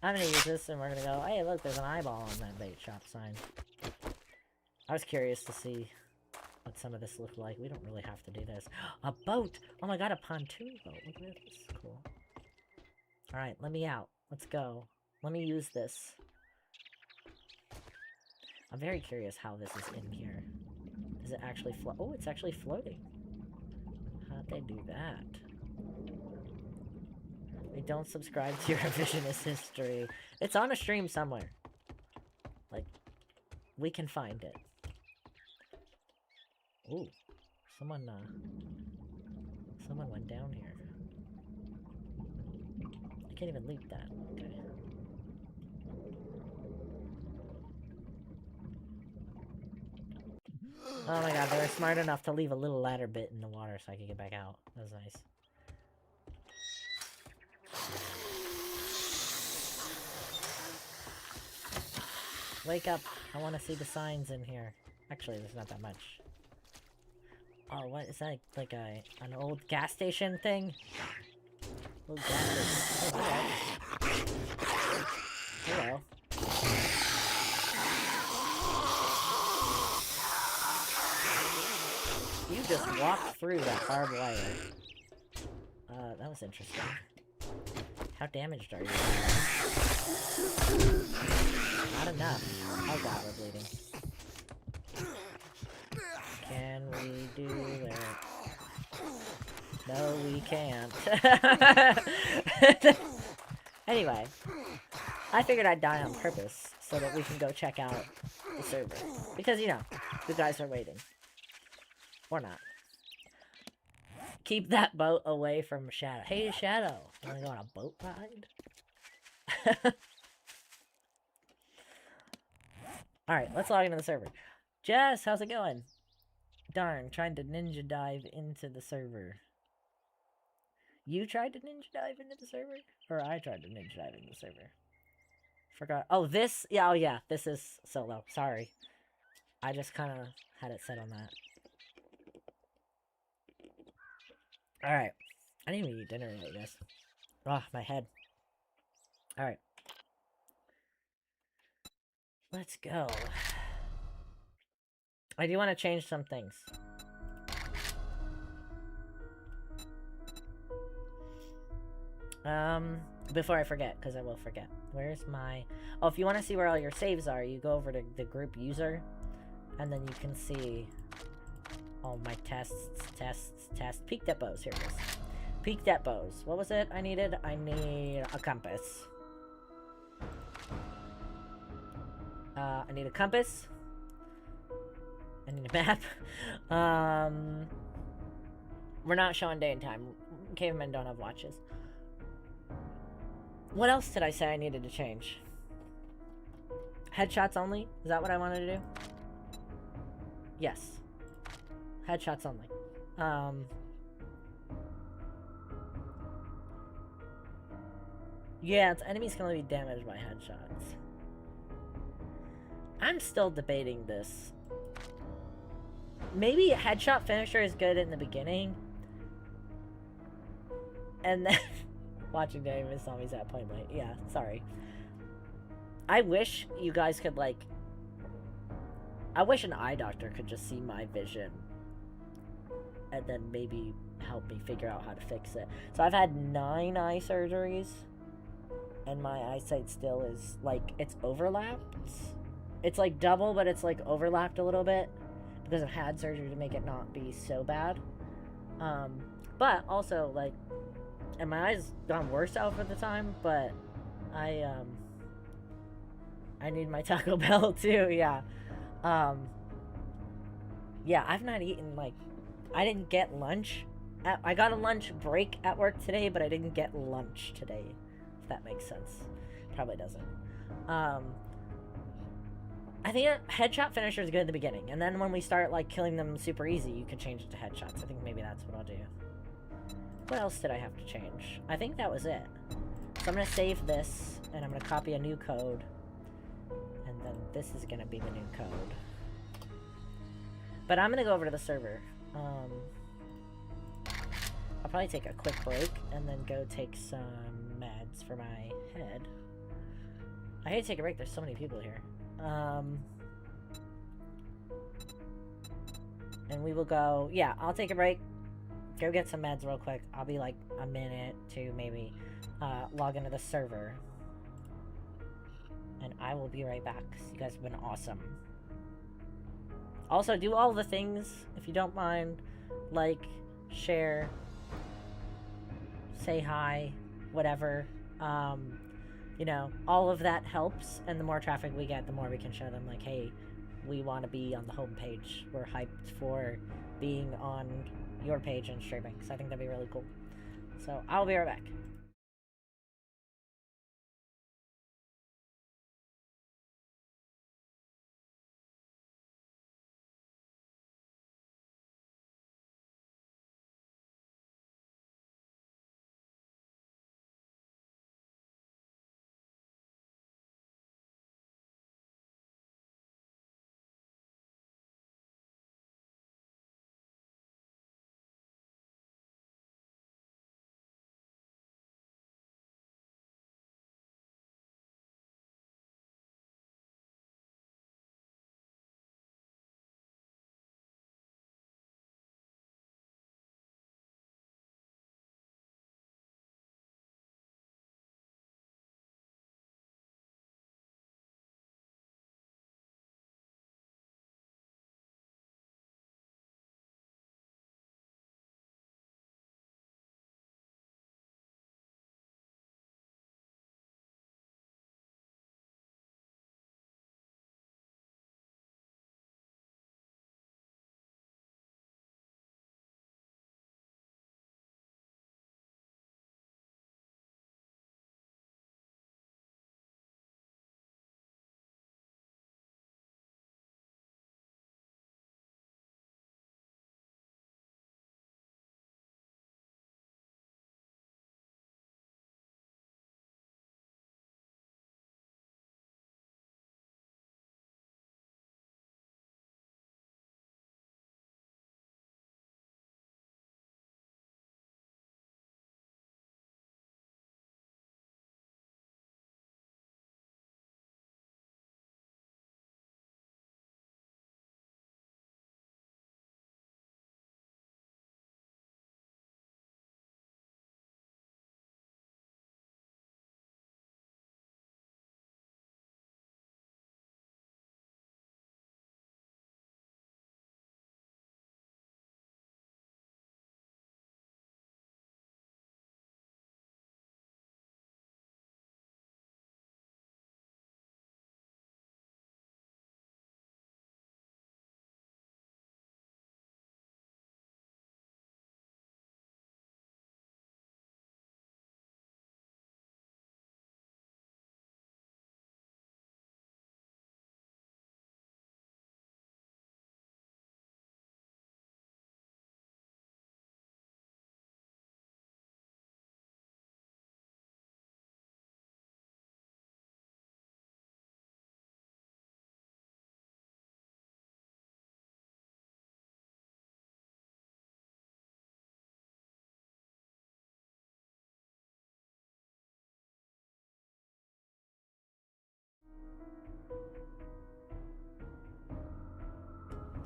I'm gonna use this and we're gonna go, hey look, there's an eyeball on that bait shop sign. I was curious to see what some of this looked like. We don't really have to do this. A boat! Oh my god, a pontoon boat. Look at this. Cool. Alright, let me out. Let's go. Let me use this. I'm very curious how this is in here. Is it actually oh, it's actually floating. How'd they do that? I don't subscribe to your revisionist history. It's on a stream somewhere. Like, we can find it. Ooh, someone went down here. I can't even leap that. Okay. Oh my god, they were smart enough to leave a little ladder bit in the water so I could get back out. That was nice. Wake up! I want to see the signs in here. Actually, there's not that much. Oh, what is that? Like an old gas station thing? Old gas station. Oh, hello. Hello. You just walked through that barbed wire. That was interesting. How damaged are you? Not enough. Oh god, we're bleeding. Can we do it? No, we can't. Anyway, I figured I'd die on purpose so that we can go check out the server. Because, you know, the guys are waiting. Or not. Keep that boat away from Shadow. Hey, Shadow, you wanna go on a boat ride? Alright, let's log into the server. Jess, how's it going? Darn, trying to ninja dive into the server. You tried to ninja dive into the server? Or I tried to ninja dive into the server? Forgot. Oh, this? Yeah, oh yeah, this is solo. Sorry. I just kind of had it set on that. Alright. I didn't even eat dinner yet, I guess. Oh, my head. Alright. Let's go. I do want to change some things. Before I forget, because I will forget. Where's my... Oh, if you want to see where all your saves are, you go over to the group user, and then you can see all my tests. Peak depots. Here it is. Peak depots. What was it I needed? I need a compass. I need a compass. I need a map. We're not showing day and time. Cavemen don't have watches. What else did I say I needed to change? Headshots only? Is that what I wanted to do? Yes. Headshots only. Yeah, enemies can only be damaged by headshots. I'm still debating this. Maybe a headshot finisher is good in the beginning. And then... Watching Davis zombies at point blank. Yeah, sorry. I wish you guys could, like... I wish an eye doctor could just see my vision. And then maybe help me figure out how to fix it. So I've had 9 eye surgeries. And my eyesight still is, like, it's overlapped. It's, like, double, but it's, like, overlapped a little bit. Because I've had surgery to make it not be so bad. But also, like... And my eyes gone worse over the time, but... I need my Taco Bell, too, yeah. Yeah, I've not eaten, like... I didn't get lunch. I got a lunch break at work today, but I didn't get lunch today. If that makes sense. Probably doesn't. I think a headshot finisher is good at the beginning, and then when we start like killing them super easy, you can change it to headshots. I think maybe that's what I'll do. What else did I have to change? I think that was it. So I'm gonna save this, and I'm gonna copy a new code, and then this is gonna be the new code. But I'm gonna go over to the server. I'll probably take a quick break and then go take some meds for my head. I hate to take a break. There's so many people here. And we will go. Yeah, I'll take a break. Go get some meds real quick. I'll be like a minute to maybe log into the server. And I will be right back. You guys have been awesome. Also, do all the things if you don't mind. Like, share, say hi, whatever. You know, all of that helps, and the more traffic we get, the more we can show them, like, hey, we want to be on the homepage. We're hyped for being on your page and streaming, so I think that'd be really cool. So, I'll be right back.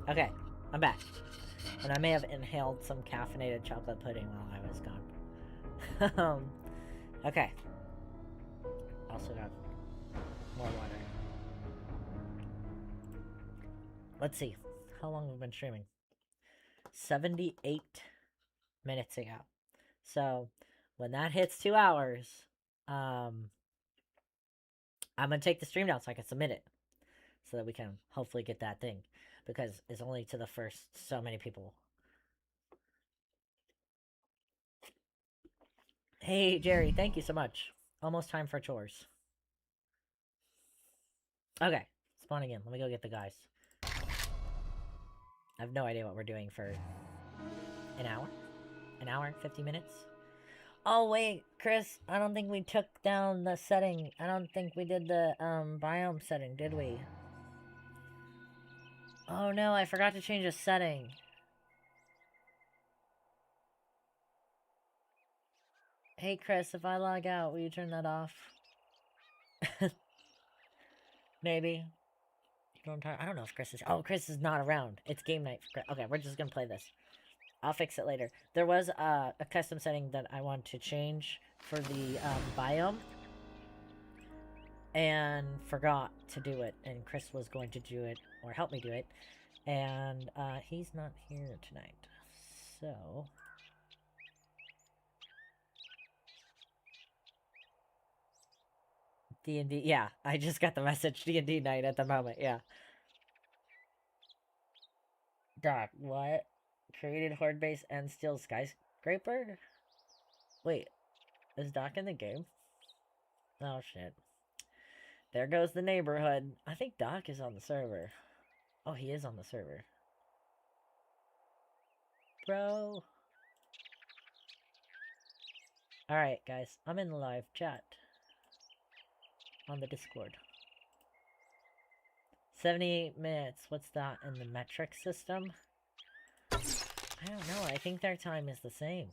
Okay, I'm back. And I may have inhaled some caffeinated chocolate pudding while I was gone. Okay. Also got more water. Let's see. How long have we been streaming? 78 minutes ago. So, when that hits 2 hours, I'm gonna take the stream down so I can submit it. So that we can hopefully get that thing. Because it's only to the first so many people. Hey, Jerry, thank you so much. Almost time for chores. Okay, Spawning in. Let me go get the guys. I have no idea what we're doing for an hour? An hour? 50 minutes? Oh, wait, Chris, I don't think we took down the setting. I don't think we did the, biome setting, did we? Oh, no, I forgot to change a setting. Hey, Chris, if I log out, will you turn that off? Maybe. I don't know if Chris is... Oh, Chris is not around. It's game night for Chris. Okay, we're just gonna play this. I'll fix it later. There was a custom setting that I want to change for the biome. And forgot to do it. And Chris was going to do it, or help me do it. And he's not here tonight. So... D&D, yeah, I just got the message, D&D night at the moment, yeah. Doc, what? Created horde base and steal skyscraper? Wait, is Doc in the game? Oh, shit. There goes the neighborhood. I think Doc is on the server. Oh, he is on the server. Bro. Alright, guys, I'm in the live chat. On the Discord. 78 minutes. What's that in the metric system? I don't know. I think their time is the same.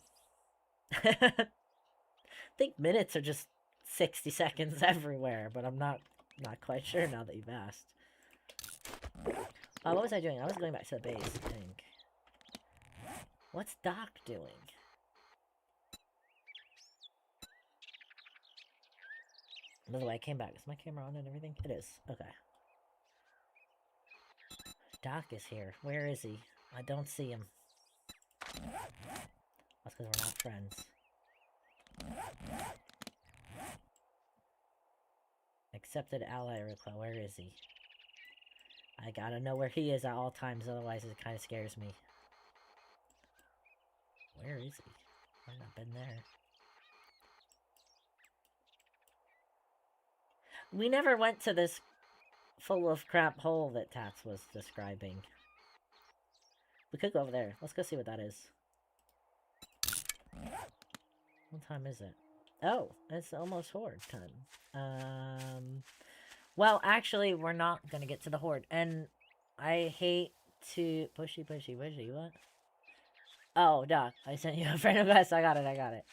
I think minutes are just 60 seconds everywhere, but I'm not quite sure now that you've asked. What was I doing? I was going back to the base, I think. What's Doc doing? By the way, I came back. Is my camera on and everything? It is. Okay. Doc is here. Where is he? I don't see him. That's because we're not friends. Accepted ally request. Where is he? I gotta know where he is at all times, otherwise it kind of scares me. Where is he? I've not been there. We never went to this full of crap hole that Tats was describing. We could go over there. Let's go see what that is. What time is it? Oh, it's almost horde time. Well, actually, we're not gonna get to the horde. And I hate to... Pushy, what? Oh, Doc, I sent you a friend request. I got it.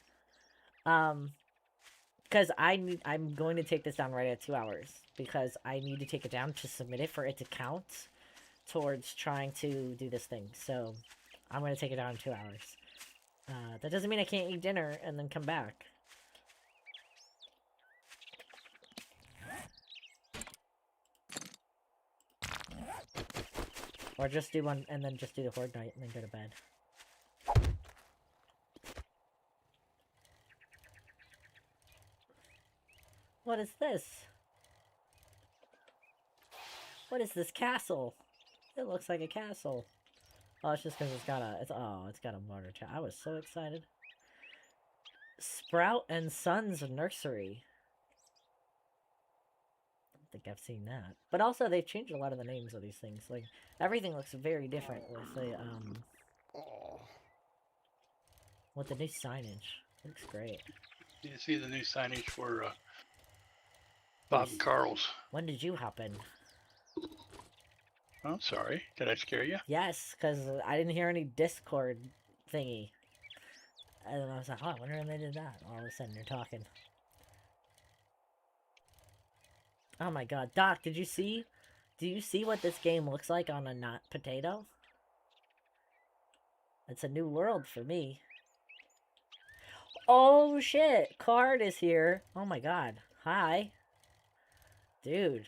Because I'm going to take this down right at 2 hours. Because I need to take it down to submit it for it to count towards trying to do this thing. So, I'm going to take it down in 2 hours. That doesn't mean I can't eat dinner and then come back. Or just do one and then just do the horde night and then go to bed. What is this? What is this castle? It looks like a castle. Oh, it's just because it's got a mortar chat. I was so excited. Sprout and Sons Nursery. I don't think I've seen that. But also, they've changed a lot of the names of these things. Like, everything looks very different with the new signage. It looks great. You see the new signage for Bob and Carl's. When did you hop in? Oh, sorry. Did I scare you? Yes, because I didn't hear any Discord thingy. And I was like, oh, I wonder when they did that. All of a sudden, you're talking. Oh my god. Doc, did you see? Do you see what this game looks like on a not potato? It's a new world for me. Oh shit! Card is here. Oh my god. Hi. Dude.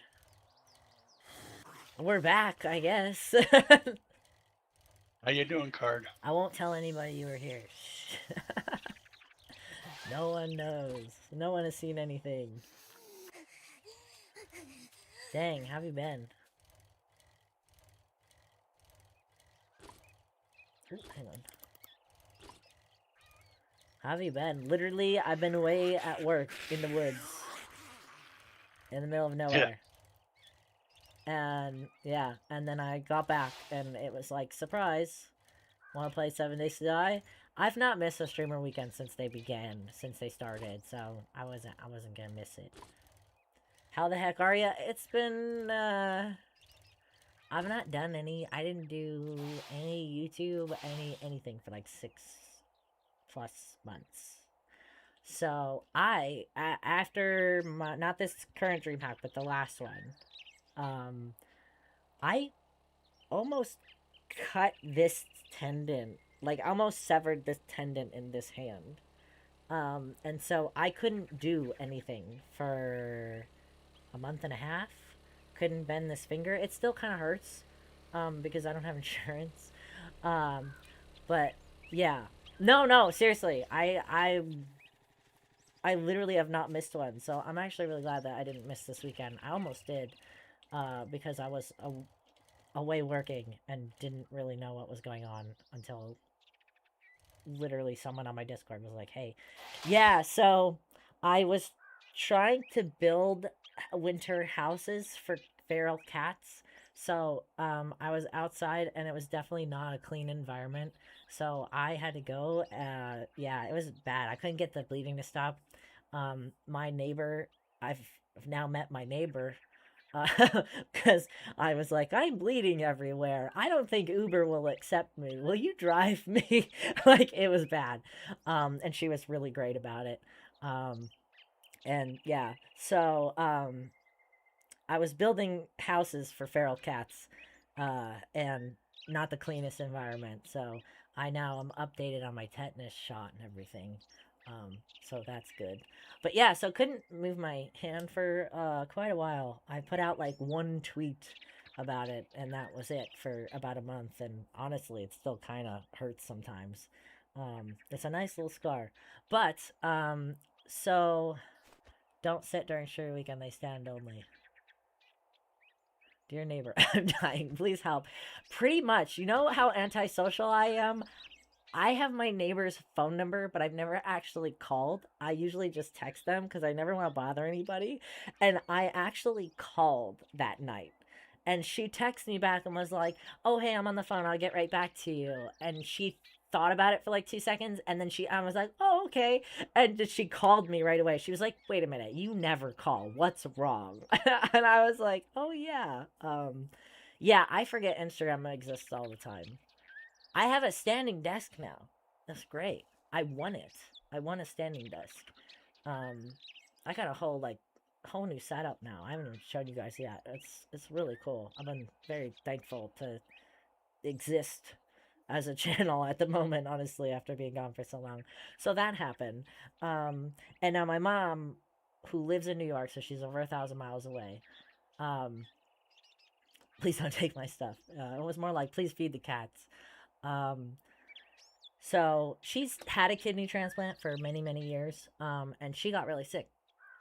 We're back, I guess. How you doing, Card? I won't tell anybody you were here. No one knows. No one has seen anything. Dang, how have you been? Ooh, hang on. How have you been? Literally, I've been away at work in the woods. In the middle of nowhere. And yeah, and then I got back, and it was like, surprise, want to play 7 Days to Die? I've not missed a streamer weekend since they started, so I wasn't gonna miss it. How the heck are ya? It's been I've not done any. I didn't do any YouTube, anything for like 6+ months. So after my, not this current dream hack, but the last one, um, I almost cut this tendon, like almost severed this tendon in this hand. And so I couldn't do anything for a month and a half. Couldn't bend this finger. It still kind of hurts, because I don't have insurance. Um, but yeah, no, seriously, I literally have not missed one. So I'm actually really glad that I didn't miss this weekend. I almost did, because I was away working and didn't really know what was going on until literally someone on my Discord was like, "Hey, yeah." So I was trying to build winter houses for feral cats. So I was outside, and it was definitely not a clean environment. So I had to go. Yeah, it was bad. I couldn't get the bleeding to stop. My neighbor, I've now met my neighbor, because I was like, I'm bleeding everywhere. I don't think Uber will accept me. Will you drive me? Like, it was bad. And she was really great about it. Um, and yeah, so I was building houses for feral cats, and not the cleanest environment. So I now am updated on my tetanus shot and everything. So that's good. But yeah, so couldn't move my hand for quite a while. I put out like one tweet about it, and that was it for about a month. And honestly, it still kind of hurts sometimes. It's a nice little scar. But so don't sit during Sugar Weekend. They stand only. Dear neighbor, I'm dying. Please help. Pretty much. You know how antisocial I am? I have my neighbor's phone number, but I've never actually called. I usually just text them because I never want to bother anybody. And I actually called that night. And she texted me back and was like, "Oh, hey, I'm on the phone. I'll get right back to you." And she thought about it for like 2 seconds, and then I was like, "Oh, okay." And she called me right away. She was like, "Wait a minute, you never call. What's wrong?" And I was like, "Oh yeah, yeah. I forget Instagram exists all the time. I have a standing desk now. That's great. I won it. I won a standing desk. Um, I got a whole new setup now. I haven't even showed you guys yet. It's really cool. I've been very thankful to exist as a channel at the moment, honestly, after being gone for so long. So that happened. And now my mom, who lives in New York, so she's over 1,000 miles away. Um, please don't take my stuff. It was more like, please feed the cats. Um, so she's had a kidney transplant for many, many years, and she got really sick.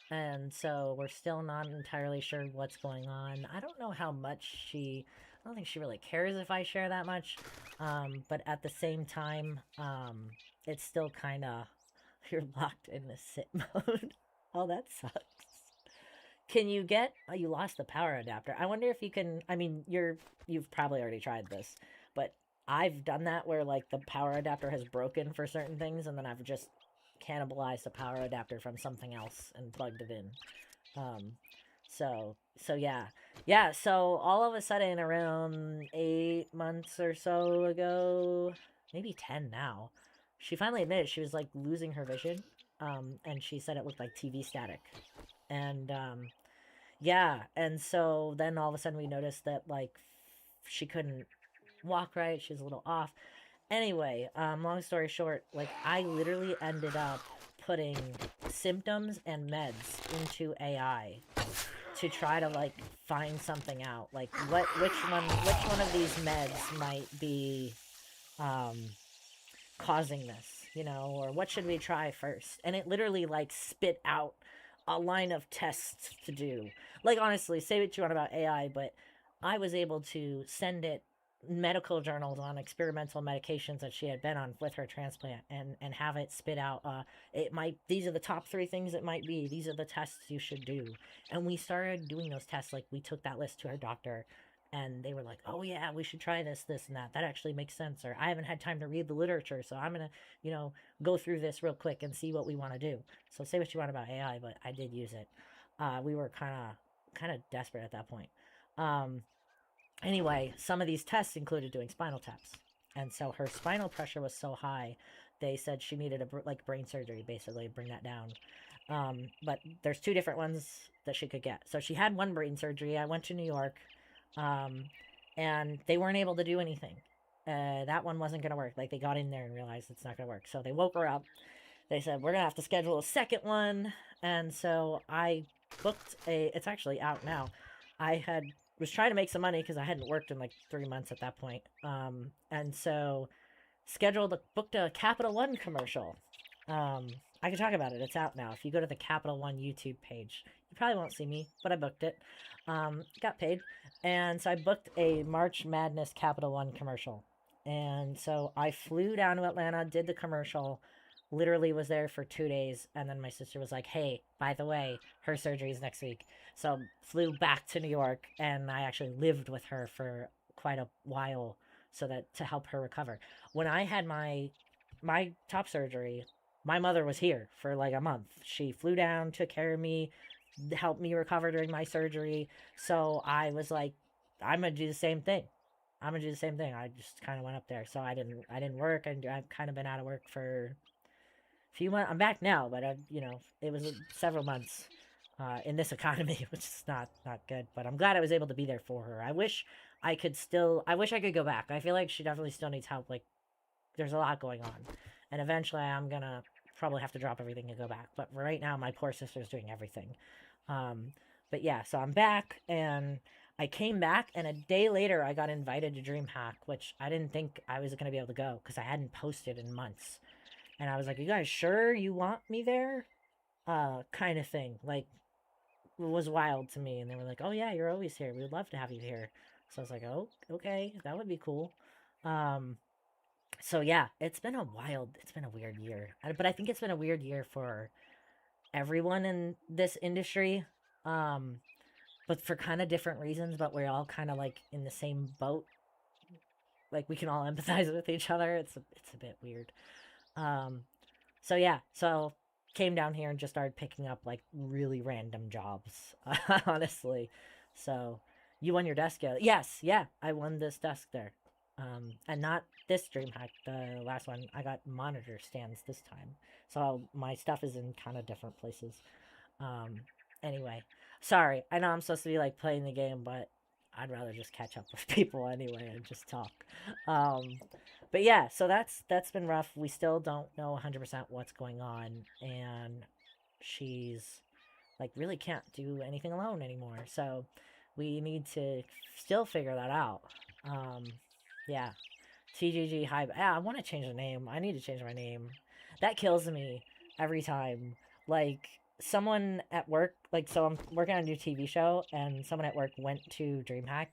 And so we're still not entirely sure what's going on. I don't know how much I don't think she really cares if I share that much. But at the same time, it's still kind of, you're locked in the sit mode. Oh, that sucks. Can you get, oh, you lost the power adapter. I wonder if you can, I mean, you've probably already tried this, but I've done that where like the power adapter has broken for certain things, and then I've just cannibalized the power adapter from something else and plugged it in. Um, so yeah, yeah. So all of a sudden, around 8 months or so ago, maybe 10 now, she finally admitted she was like losing her vision. And she said it looked like TV static, and yeah, and so then all of a sudden we noticed that like she couldn't walk right. She was a little off. Anyway, long story short, like I literally ended up putting symptoms and meds into AI to try to like find something out. Like which one of these meds might be um causing this, or what should we try first? And it literally like spit out a line of tests to do. Like honestly, say what you want about AI, but I was able to send it medical journals on experimental medications that she had been on with her transplant, and have it spit out, it might, these are the top 3 things it might be, these are the tests you should do. And we started doing those tests. Like, we took that list to our doctor, and they were like, oh yeah, we should try this and that actually makes sense, or I haven't had time to read the literature, so I'm gonna, go through this real quick and see what we want to do. So say what you want about AI, but I did use it. We were kind of desperate at that point. um Anyway, some of these tests included doing spinal taps. And so her spinal pressure was so high, they said she needed like brain surgery, basically, bring that down. But there's 2 different ones that she could get. So she had one brain surgery. I went to New York, um, and they weren't able to do anything. That one wasn't going to work. Like, they got in there and realized it's not going to work. So they woke her up. They said, we're going to have to schedule a second one. And so I booked it's actually out now. I was trying to make some money because I hadn't worked in like 3 months at that point. And so booked a Capital One commercial. I can talk about it. It's out now. If you go to the Capital One YouTube page, you probably won't see me, but I booked it. Got paid. And so I booked a March Madness Capital One commercial. And so I flew down to Atlanta, did the commercial, literally was there for 2 days, and then my sister was like, hey, by the way, her surgery is next week. So flew back to New York, and I actually lived with her for quite a while, so that to help her recover. When I had my top surgery, my mother was here for like a month. She flew down, took care of me, helped me recover during my surgery. So I was like, I'm gonna do the same thing. I'm gonna do the same thing. I just kind of went up there. So I didn't work, and I've kind of been out of work for a few months. I'm back now, but it was several months in this economy, which is not good. But I'm glad I was able to be there for her. I wish I could go back. I feel like she definitely still needs help. Like, there's a lot going on, and eventually I'm gonna probably have to drop everything and go back. But right now, my poor sister's doing everything. Um, but yeah, so I'm back, and I came back, and a day later, I got invited to DreamHack, which I didn't think I was gonna be able to go because I hadn't posted in months. And I was like, you guys sure you want me there? Kind of thing. Like, it was wild to me. And they were like, oh yeah, you're always here. We would love to have you here. So I was like, oh, okay, that would be cool. Um, so yeah, it's been a weird year. But I think it's been a weird year for everyone in this industry. Um, but for kind of different reasons, but we're all kind of like in the same boat. Like, we can all empathize with each other. It's a bit weird. Um, so yeah, so came down here and just started picking up like really random jobs, honestly. So you won your desk yet? Yes, yeah, I won this desk there. And not this dream hack, the last one. I got monitor stands this time. So my stuff is in kind of different places. Um, anyway, sorry. I know I'm supposed to be like playing the game, but I'd rather just catch up with people anyway and just talk. Um, but yeah, so that's been rough. We still don't know 100% what's going on, and she's like really can't do anything alone anymore. So we need to still figure that out. Um, yeah, TGG High. Yeah, I want to change the name. I need to change my name. That kills me every time. Like, someone at work, like, so I'm working on a new TV show, and someone at work went to DreamHack,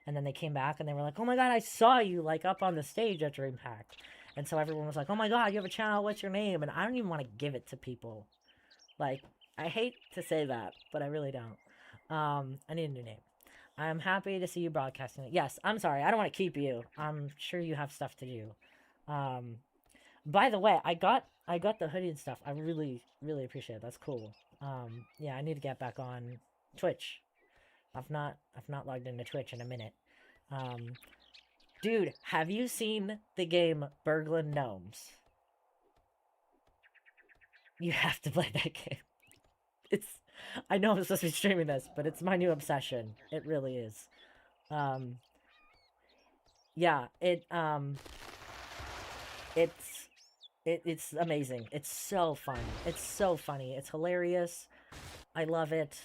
and then they came back and they were like, "Oh my god, I saw you like up on the stage at DreamHack." And so everyone was like, "Oh my god, you have a channel. What's your name?" And I don't even want to give it to people. Like, I hate to say that, but I really don't. I need a new name. I'm happy to see you broadcasting it. Yes, I'm sorry. I don't want to keep you. I'm sure you have stuff to do. Um, by the way, I got the hoodie and stuff. I really really appreciate it. That's cool. Yeah, I need to get back on Twitch. I've not logged into Twitch in a minute. Um, dude, have you seen the game Burglin Gnomes? You have to play that game. It's I know I'm supposed to be streaming this, but it's my new obsession. It really is. Um, yeah, it's it's amazing. It's so fun. It's so funny. It's hilarious. I love it.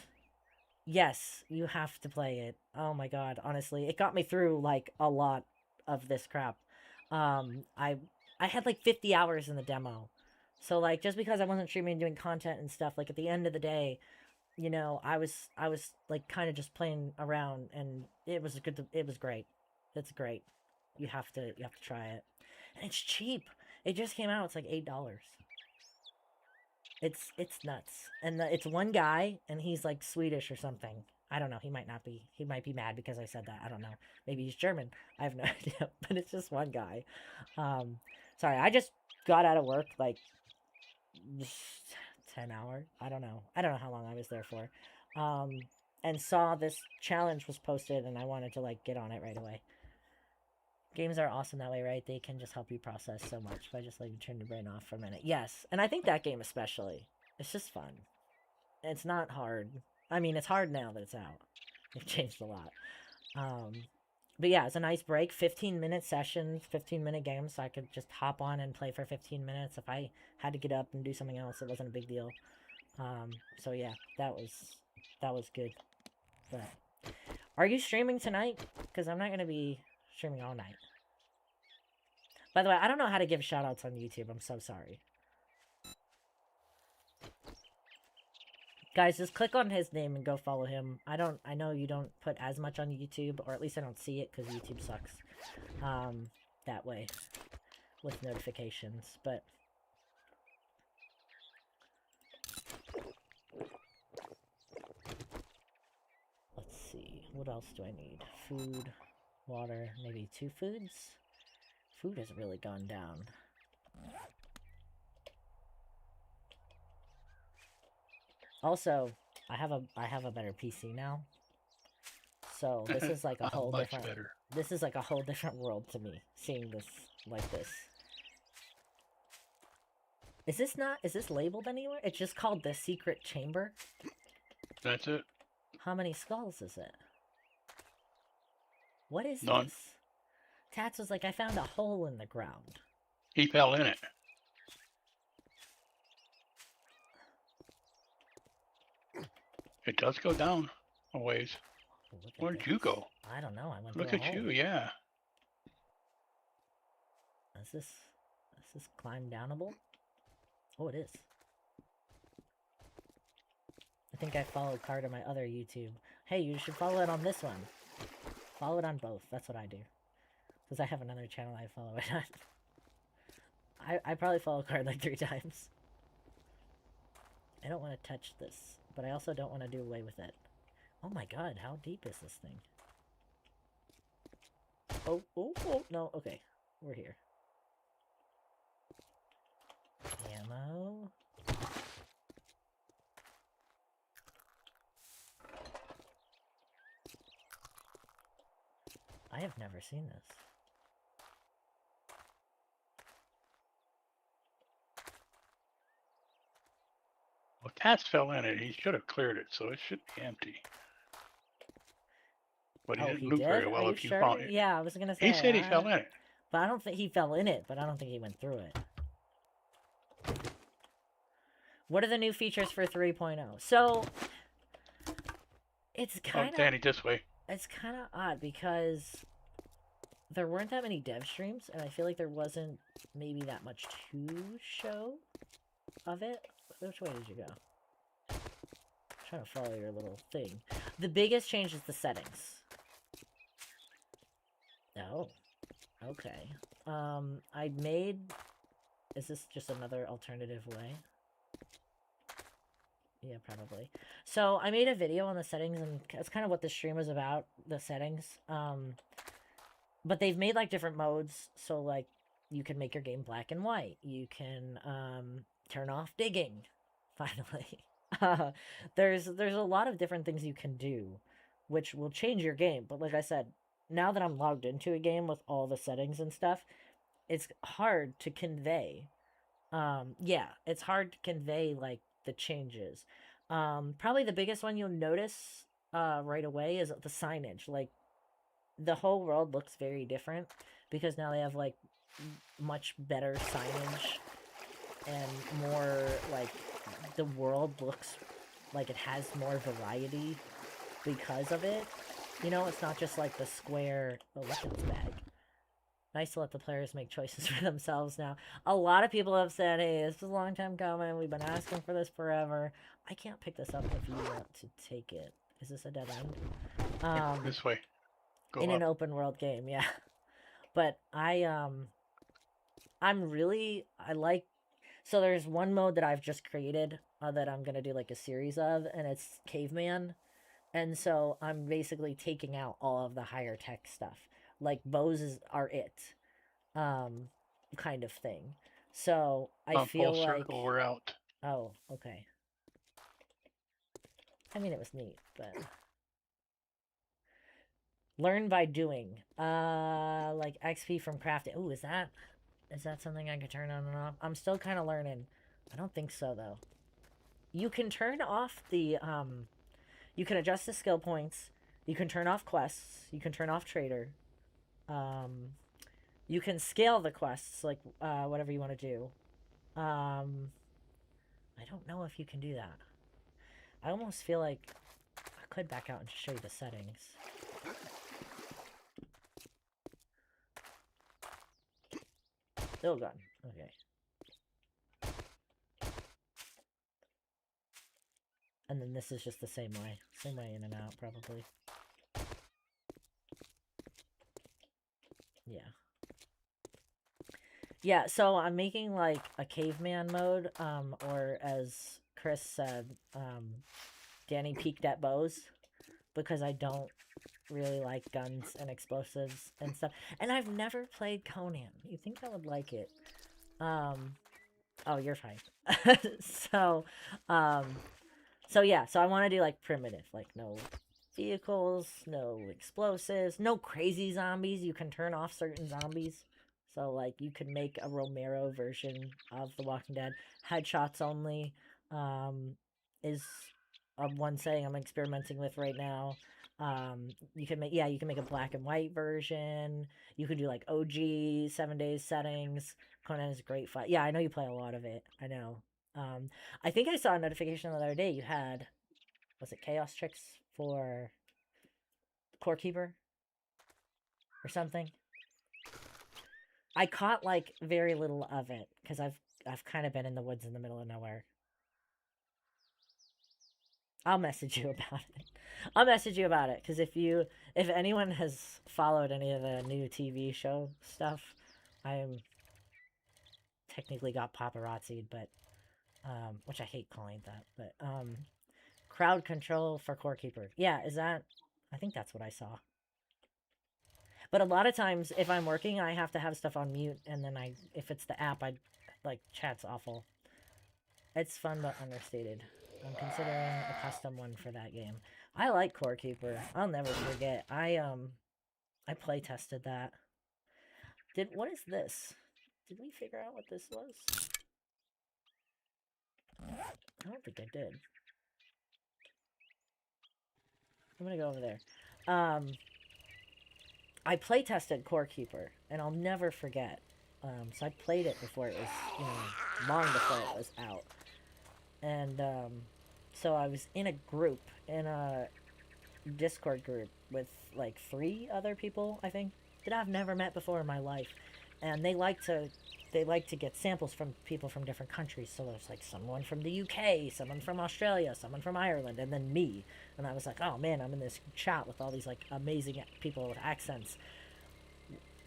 Yes, you have to play it. Oh my god, honestly, it got me through like a lot of this crap. Um, I I had like 50 hours in the demo. So like, just because I wasn't streaming and doing content and stuff, like at the end of the day, I was like kind of just playing around, and it was great. It's great. You have to try it, and it's cheap. It just came out. It's like $8. It's nuts, and it's one guy, and he's like Swedish or something. I don't know. He might not be. He might be mad because I said that. I don't know. Maybe he's German. I have no idea. But it's just one guy. Sorry, I just got out of work like 10 hours. I don't know. I don't know how long I was there for. And saw this challenge was posted, and I wanted to like get on it right away. Games are awesome that way, right? They can just help you process so much by just letting you turn your brain off for a minute. Yes, and I think that game especially. It's just fun. It's not hard. I mean, it's hard now that it's out. They've changed a lot. But yeah, it's a nice break. 15-minute sessions, 15-minute games, so I could just hop on and play for 15 minutes. If I had to get up and do something else, it wasn't a big deal. So yeah, that was good. But are you streaming tonight? Because I'm not going to be streaming all night. By the way, I don't know how to give shoutouts on YouTube. I'm so sorry. Guys, just click on his name and go follow him. I know you don't put as much on YouTube, or at least I don't see it because YouTube sucks. That way. With notifications, but... Let's see. What else do I need? Food, water, maybe 2 foods? Food has really gone down. Also, I have a better PC now. So this is like a whole Much different better. This is like a whole different world to me, seeing this like this. Is this labeled anywhere? It's just called the secret chamber. That's it. How many skulls is it? What is None. this? Tats was like, I found a hole in the ground. He fell in it. It does go down a ways. Look at Where'd this. you go? I don't know. I went Look through a at hole. you, yeah. Is this climb downable? Oh, it is. I think I followed Card on my other YouTube. Hey, you should follow it on this one. Follow it on both. That's what I do. Because I have another channel I follow it on. I probably follow Card like 3 times. I don't want to touch this, but I also don't want to do away with it. Oh my god, how deep is this thing? Oh, no, okay. We're here. Ammo. I have never seen this. Well, Tats fell in it. He should have cleared it, so it should be empty. But he Oh, didn't he loot did? very well Are you if you sure? found it. Yeah, I was gonna say. He said he fell in it. But I don't think he fell in it, but I don't think he went through it. What are the new features for 3.0? So, it's kind of... Oh, Danny, this way. It's kind of odd because there weren't that many dev streams, and I feel like there wasn't maybe that much to show of it. Which way did you go? I'm trying to follow your little thing. The biggest change is the settings. Oh. Okay. I made... Is this just another alternative way? Yeah, probably. So, I made a video on the settings, and that's kind of what the stream was about, the settings. But they've made, like, different modes, so, like, you can make your game black and white. You can, turn off digging, finally. There's a lot of different things you can do, which will change your game. But like I said, now that I'm logged into a game with all the settings and stuff, it's hard to convey. Yeah, it's hard to convey, like, the changes. Probably the biggest one you'll notice right away is the signage. Like, the whole world looks very different because now they have, like, much better signage and more, like, the world looks like it has more variety because of it. You know, it's not just like the square weapons bag. Nice to let the players make choices for themselves now. A lot of people have said, hey, this is a long time coming. We've been asking for this forever. I can't pick this up if you want to take it. Is this a dead end? This way. Go in up. an open world game, yeah. But I like, so there's one mode that I've just created that I'm gonna do like a series of, and it's caveman. And so I'm basically taking out all of the higher tech stuff. Like are it, um, kind of thing. So I Full feel like, circle, we're out. oh, okay. I mean, it was neat, but learn by doing. Like XP from crafting. Ooh, is that something I can turn on and off? I'm still kind of learning. I don't think so though. You can turn off you can adjust the skill points. You can turn off quests. You can turn off trader. Um, you can scale the quests, like whatever you want to do. Um, I don't know if you can do that. I almost feel like I could back out and show you the settings. Still gone. Okay. And then this is just the same way. Same way in and out, probably. Yeah. Yeah, so I'm making like a caveman mode, or as Chris said, Danny peeked at bows because I don't really like guns and explosives and stuff. And I've never played Conan. You think I would like it? Oh, you're fine. so, um, so yeah, so I want to do like primitive, like no vehicles, no explosives, no crazy zombies. You can turn off certain zombies. So like you could make a Romero version of The Walking Dead. Headshots only is one saying I'm experimenting with right now. You can make a black and white version. You could do like OG 7 days settings. Conan is a great fight. Yeah, I know you play a lot of it. I know. I think I saw a notification the other day you had, was it Chaos Tricks for Core Keeper or something? I caught like very little of it because I've kind of been in the woods in the middle of nowhere. I'll message you about it. I'll message you about it because if anyone has followed any of the new TV show stuff, I'm technically got paparazzi'd, but which I hate calling that, but crowd control for Core Keeper. Yeah, is that? I think that's what I saw. But a lot of times, if I'm working, I have to have stuff on mute, and then if it's the app, like, chat's awful. It's fun but understated. I'm considering a custom one for that game. I like Core Keeper. I'll never forget. I play tested that. What is this? Did we figure out what this was? I don't think I did. I'm gonna go over there. I play tested Core Keeper, and I'll never forget. So I played it before it was, long before it was out. And so I was in a Discord group with like 3 other people, I think, that I've never met before in my life, and they like to get samples from people from different countries. So there's like someone from the UK, someone from Australia, someone from Ireland, and then me. And I was like, oh man, I'm in this chat with all these like amazing people with accents.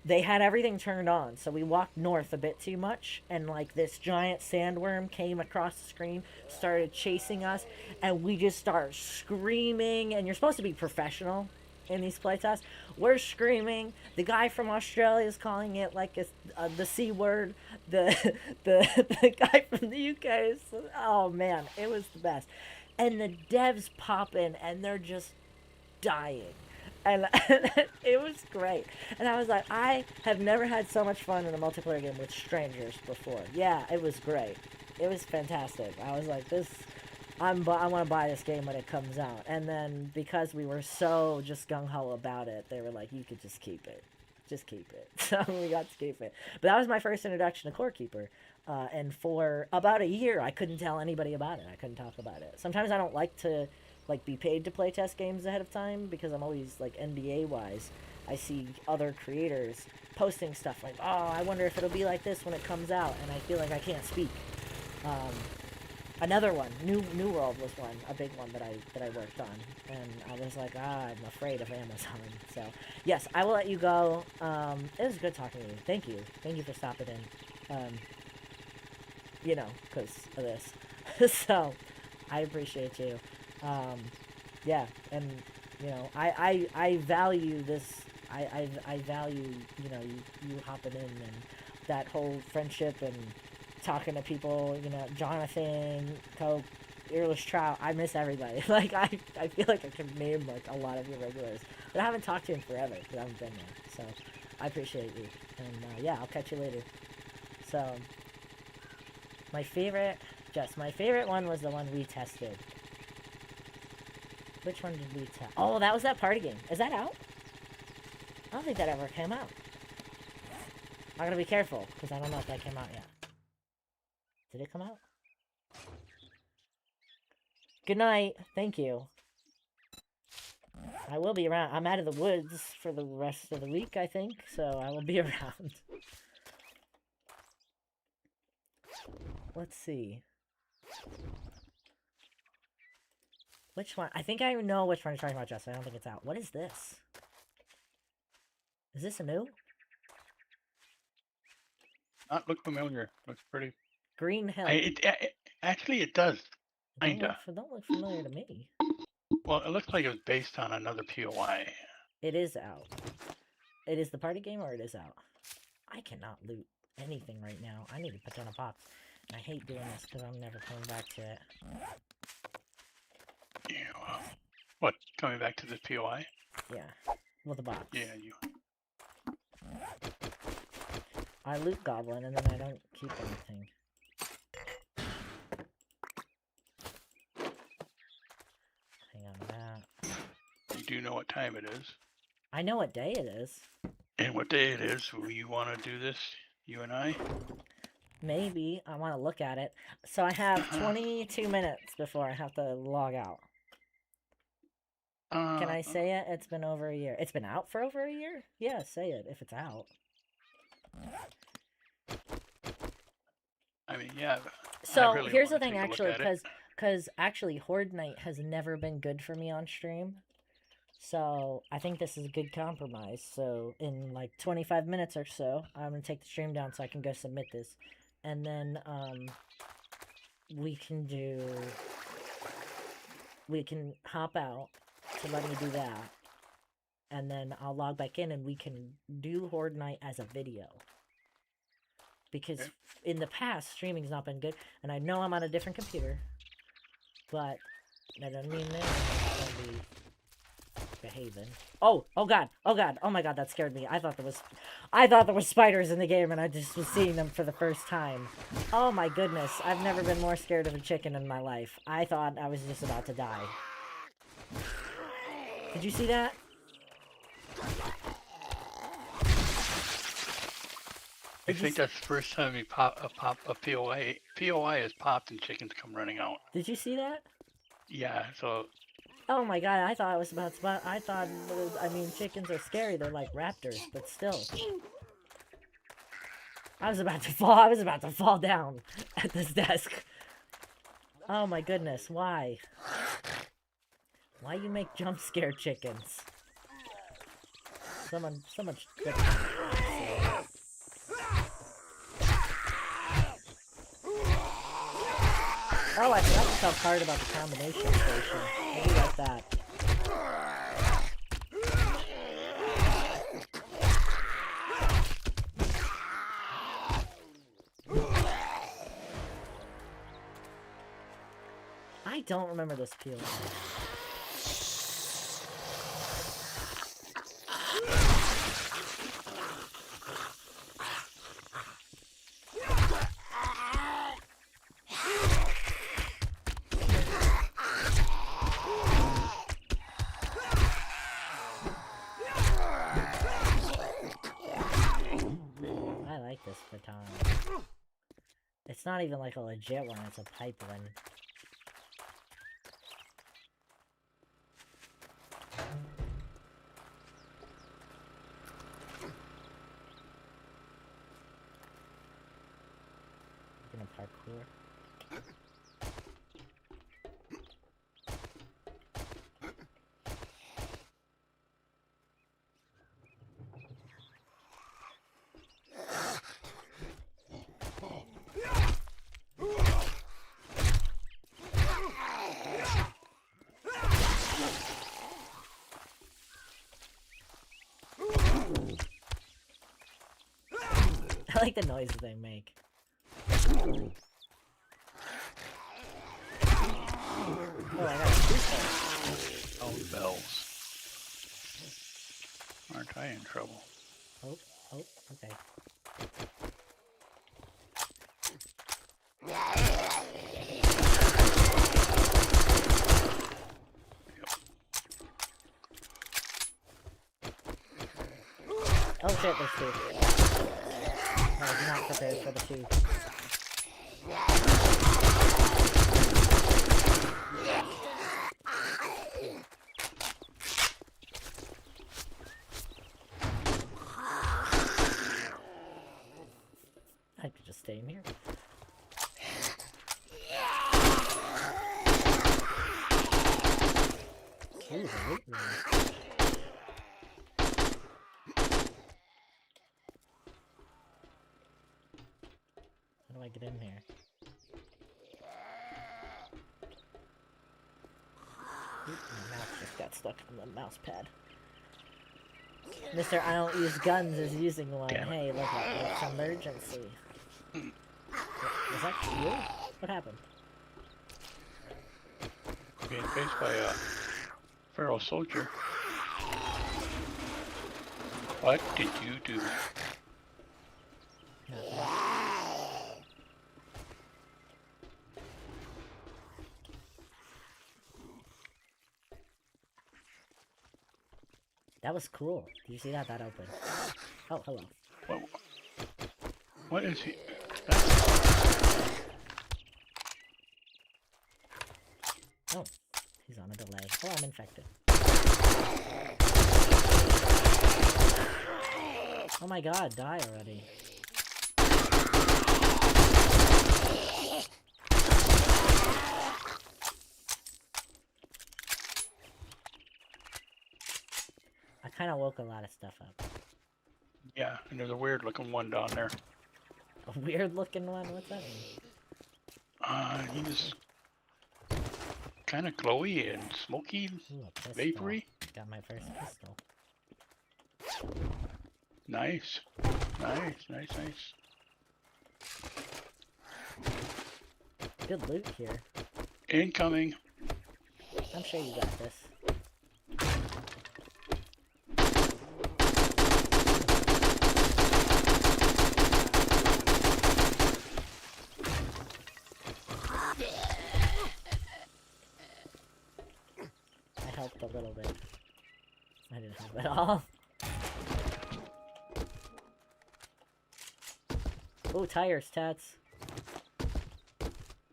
They had everything turned on, so we walked north a bit too much, and like this giant sandworm came across the screen, started chasing us, and we just started screaming. And you're supposed to be professional in these playtests. We're screaming. The guy from Australia is calling it like the C word. The guy from the UK is, oh man, it was the best. And the devs pop in, and they're just dying. And it was great. And I was like, I have never had so much fun in a multiplayer game with strangers before. Yeah, it was great. It was fantastic. I was like, I want to buy this game when it comes out. And then because we were so just gung-ho about it, they were like, you could just keep it. Just keep it. So we got to keep it. But that was my first introduction to Core Keeper. And for about a year, I couldn't tell anybody about it. I couldn't talk about it. Sometimes I don't like to be paid to play test games ahead of time because I'm always like NBA wise. I see other creators posting stuff like, oh, I wonder if it'll be like this when it comes out, and I feel like I can't speak. Another one, New World was one, a big one that I worked on, and I was like, I'm afraid of Amazon. So yes, I will let you go. It was good talking to you. Thank you for stopping in. You know, because of this. So I appreciate you. Yeah, and you know, I value this. I value, you know, you hopping in and that whole friendship and talking to people, you know, Jonathan, Coke, Earless Trout. I miss everybody. Like, I feel like I can name, like, a lot of your regulars. But I haven't talked to you in forever, because I haven't been there. So, I appreciate you. And, yeah, I'll catch you later. So, my favorite one was the one we tested. Which one did we test? Oh, that was that party game. Is that out? I don't think that ever came out. I gotta be careful, because I don't know if that came out yet. Did it come out? Good night. Thank you. I will be around. I'm out of the woods for the rest of the week, I think, so I will be around. Let's see. Which one? I think I know which one you're talking about, Justin. I don't think it's out. What is this? Is this a new? Not look familiar. Looks pretty. Green Hill. Actually, it does. Don't Kinda. look familiar to me. Well, it looks like it was based on another POI. It is out. It is the party game, or it is out? I cannot loot anything right now. I need a ton of pops. I hate doing this because I'm never coming back to it. Yeah. Well, what? Coming back to the POI? Yeah. With the box. Yeah. You. I loot Goblin, and then I don't keep anything. Hang on to that. You do know what time it is. I know what day it is. And what day it is. You want to do this? You and I? Maybe. I want to look at it. So I have 22 minutes before I have to log out. Can I say it? It's been over a year. It's been out for over a year? Yeah, say it if it's out. I mean, yeah. So really here's the wanna thing, take a look actually, at it. because actually Horde Night has never been good for me on stream. So I think this is a good compromise. So in like 25 minutes or so, I'm gonna take the stream down so I can go submit this, and then we can hop out to let me do that, and then I'll log back in and we can do Horde Night as a video. Because in the past, streaming's not been good, and I know I'm on a different computer, but that doesn't mean that I'm gonna be behaving. Oh god, oh my god, that scared me. I thought there was spiders in the game, and I just was seeing them for the first time. Oh my goodness, I've never been more scared of a chicken in my life. I thought I was just about to die. Did you see that? I think that's the first time we pop a POI. POI is popped and chickens come running out. Did you see that? Yeah, so. Oh my god, I thought it was about to... I mean, chickens are scary. They're like raptors, but still. I was about to fall down at this desk. Oh my goodness, why? Why you make jump scare chickens? So much good. Oh, I forgot to tell Card about the combination station. I do like that. I don't remember this peel. This baton. It's not even like a legit one, it's a pipe one. We're gonna parkour. like the noises they make. Oh, I got a toothpick. Oh, bells. Aren't I in trouble? Oh, okay. Oh shit, there's two. I was not prepared for the two. I could just stay in here. Ooh, the loot room. How do I get in here? Oop, my mouse just got stuck in the mouse pad. Mister, I don't use guns is using one. Damn it. Hey, look, it's emergency. Was that you? What happened? Being faced by a feral soldier. What did you do? That was cool. Did you see that? That opened. Oh, hello. What is he? Oh, he's on a delay. Oh, I'm infected. Oh my god, die already. I kind of woke a lot of stuff up. Yeah, and there's a weird looking one down there. A weird looking one? What's that mean? He's kind of glowy and smoky, Ooh, a pistol. vapory. Got my first pistol. Nice. Nice. Good loot here. Incoming. I'm sure you got this. I helped a little bit. I didn't help at all. Oh, tires, tats.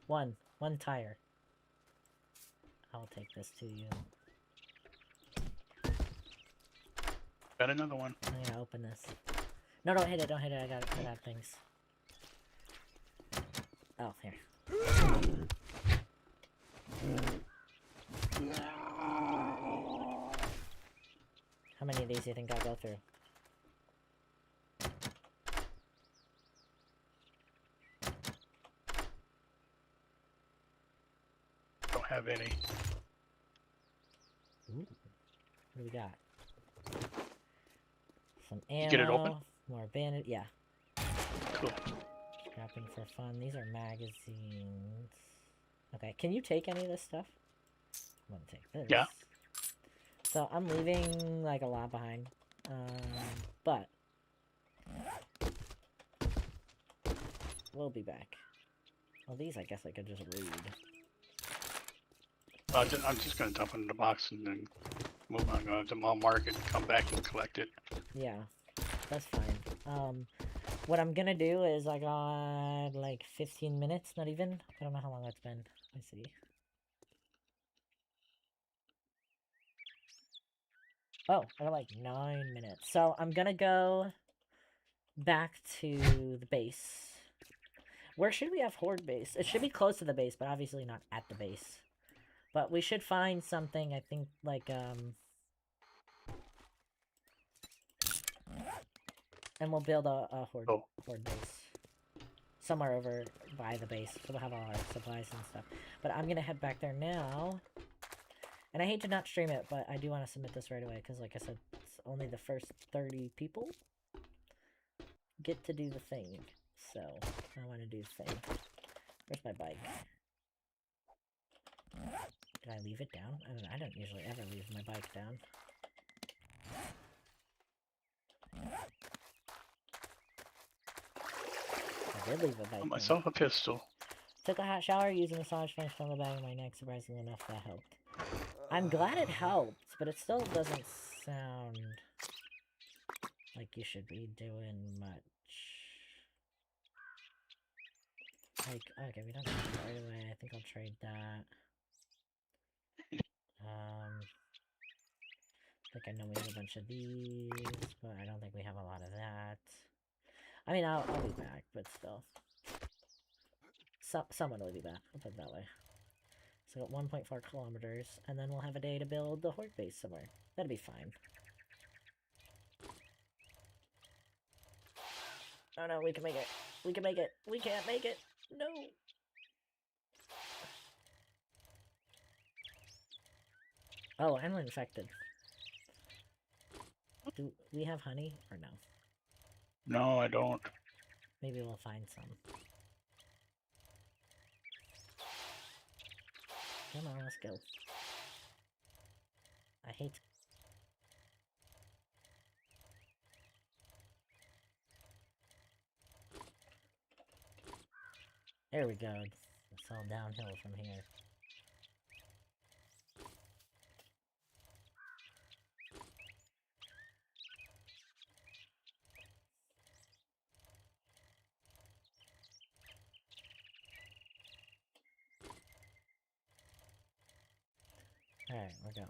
One tire. I'll take this to you. Got another one. I'm gonna open this. No, don't hit it, I got things. Oh, here. How many of these do you think I'll go through? Don't have any. Ooh. What do we got? Some ammo. You get it open? More bandit. Yeah. Cool. Scrapping for fun. These are magazines. Okay, can you take any of this stuff? I'm gonna take this. Yeah. So I'm leaving like a lot behind. But we'll be back. Well, these I guess I could just read. I'm just gonna dump it in the box and then move on to the mall market and come back and collect it. Yeah, that's fine. What I'm gonna do is I got like 15 minutes, not even. I don't know how long that's been. Let's see. Oh, I got like 9 minutes. So I'm gonna go back to the base. Where should we have horde base? It should be close to the base, but obviously not at the base. But we should find something, I think, like, and we'll build a horde base. Somewhere over by the base, so we'll have all our supplies and stuff. But I'm gonna head back there now. And I hate to not stream it, but I do want to submit this right away, because like I said, it's only the first 30 people get to do the thing. So, I want to do the thing. Where's my bike? Did I leave it down? I don't usually ever leave my bike down. I did leave a bike down. Myself a pistol. Took a hot shower, used a massage sponge from the back of my neck. Surprisingly enough, that helped. I'm glad it helped, but it still doesn't sound like you should be doing much. Like, okay, we don't need it right away. I think I'll trade that. Like, I know we have a bunch of these, but I don't think we have a lot of that. I mean, I'll be back, but still. Someone will be back, I'll put it that way. So, 1.4 kilometers, and then we'll have a day to build the horde base somewhere. That'll be fine. Oh no, we can make it. We can make it. We can't make it. No. Oh, I'm infected. Do we have honey or no? No, I don't. Maybe we'll find some. Come on, let's go. I hate... There we go. It's all downhill from here. Alright, we're going.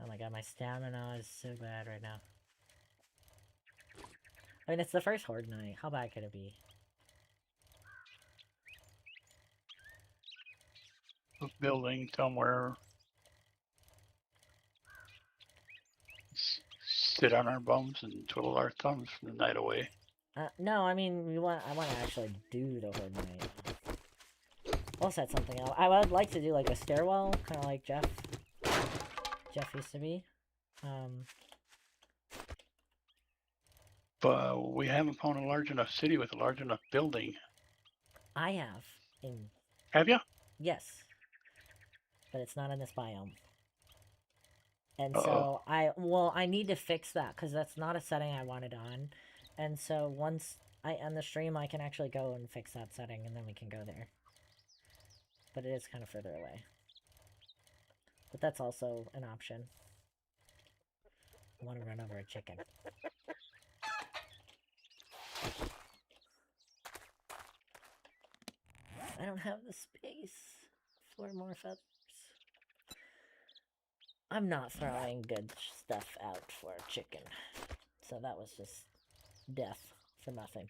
Oh my god, my stamina is so bad right now. I mean, it's the first horde night. How bad could it be? Building somewhere. Sit on our bums and twiddle our thumbs from the night away. No, I mean, I want to actually do the horde night. We'll set something out. I would like to do like a stairwell, kind of like Jeff used to be. But we haven't found a large enough city with a large enough building. I have. Have you? Yes. But it's not in this biome. And so, I need to fix that, because that's not a setting I wanted on. And so, once I end the stream, I can actually go and fix that setting, and then we can go there. But it is kind of further away. But that's also an option. I want to run over a chicken. I don't have the space for more feathers. I'm not throwing good stuff out for a chicken. So that was just death for nothing.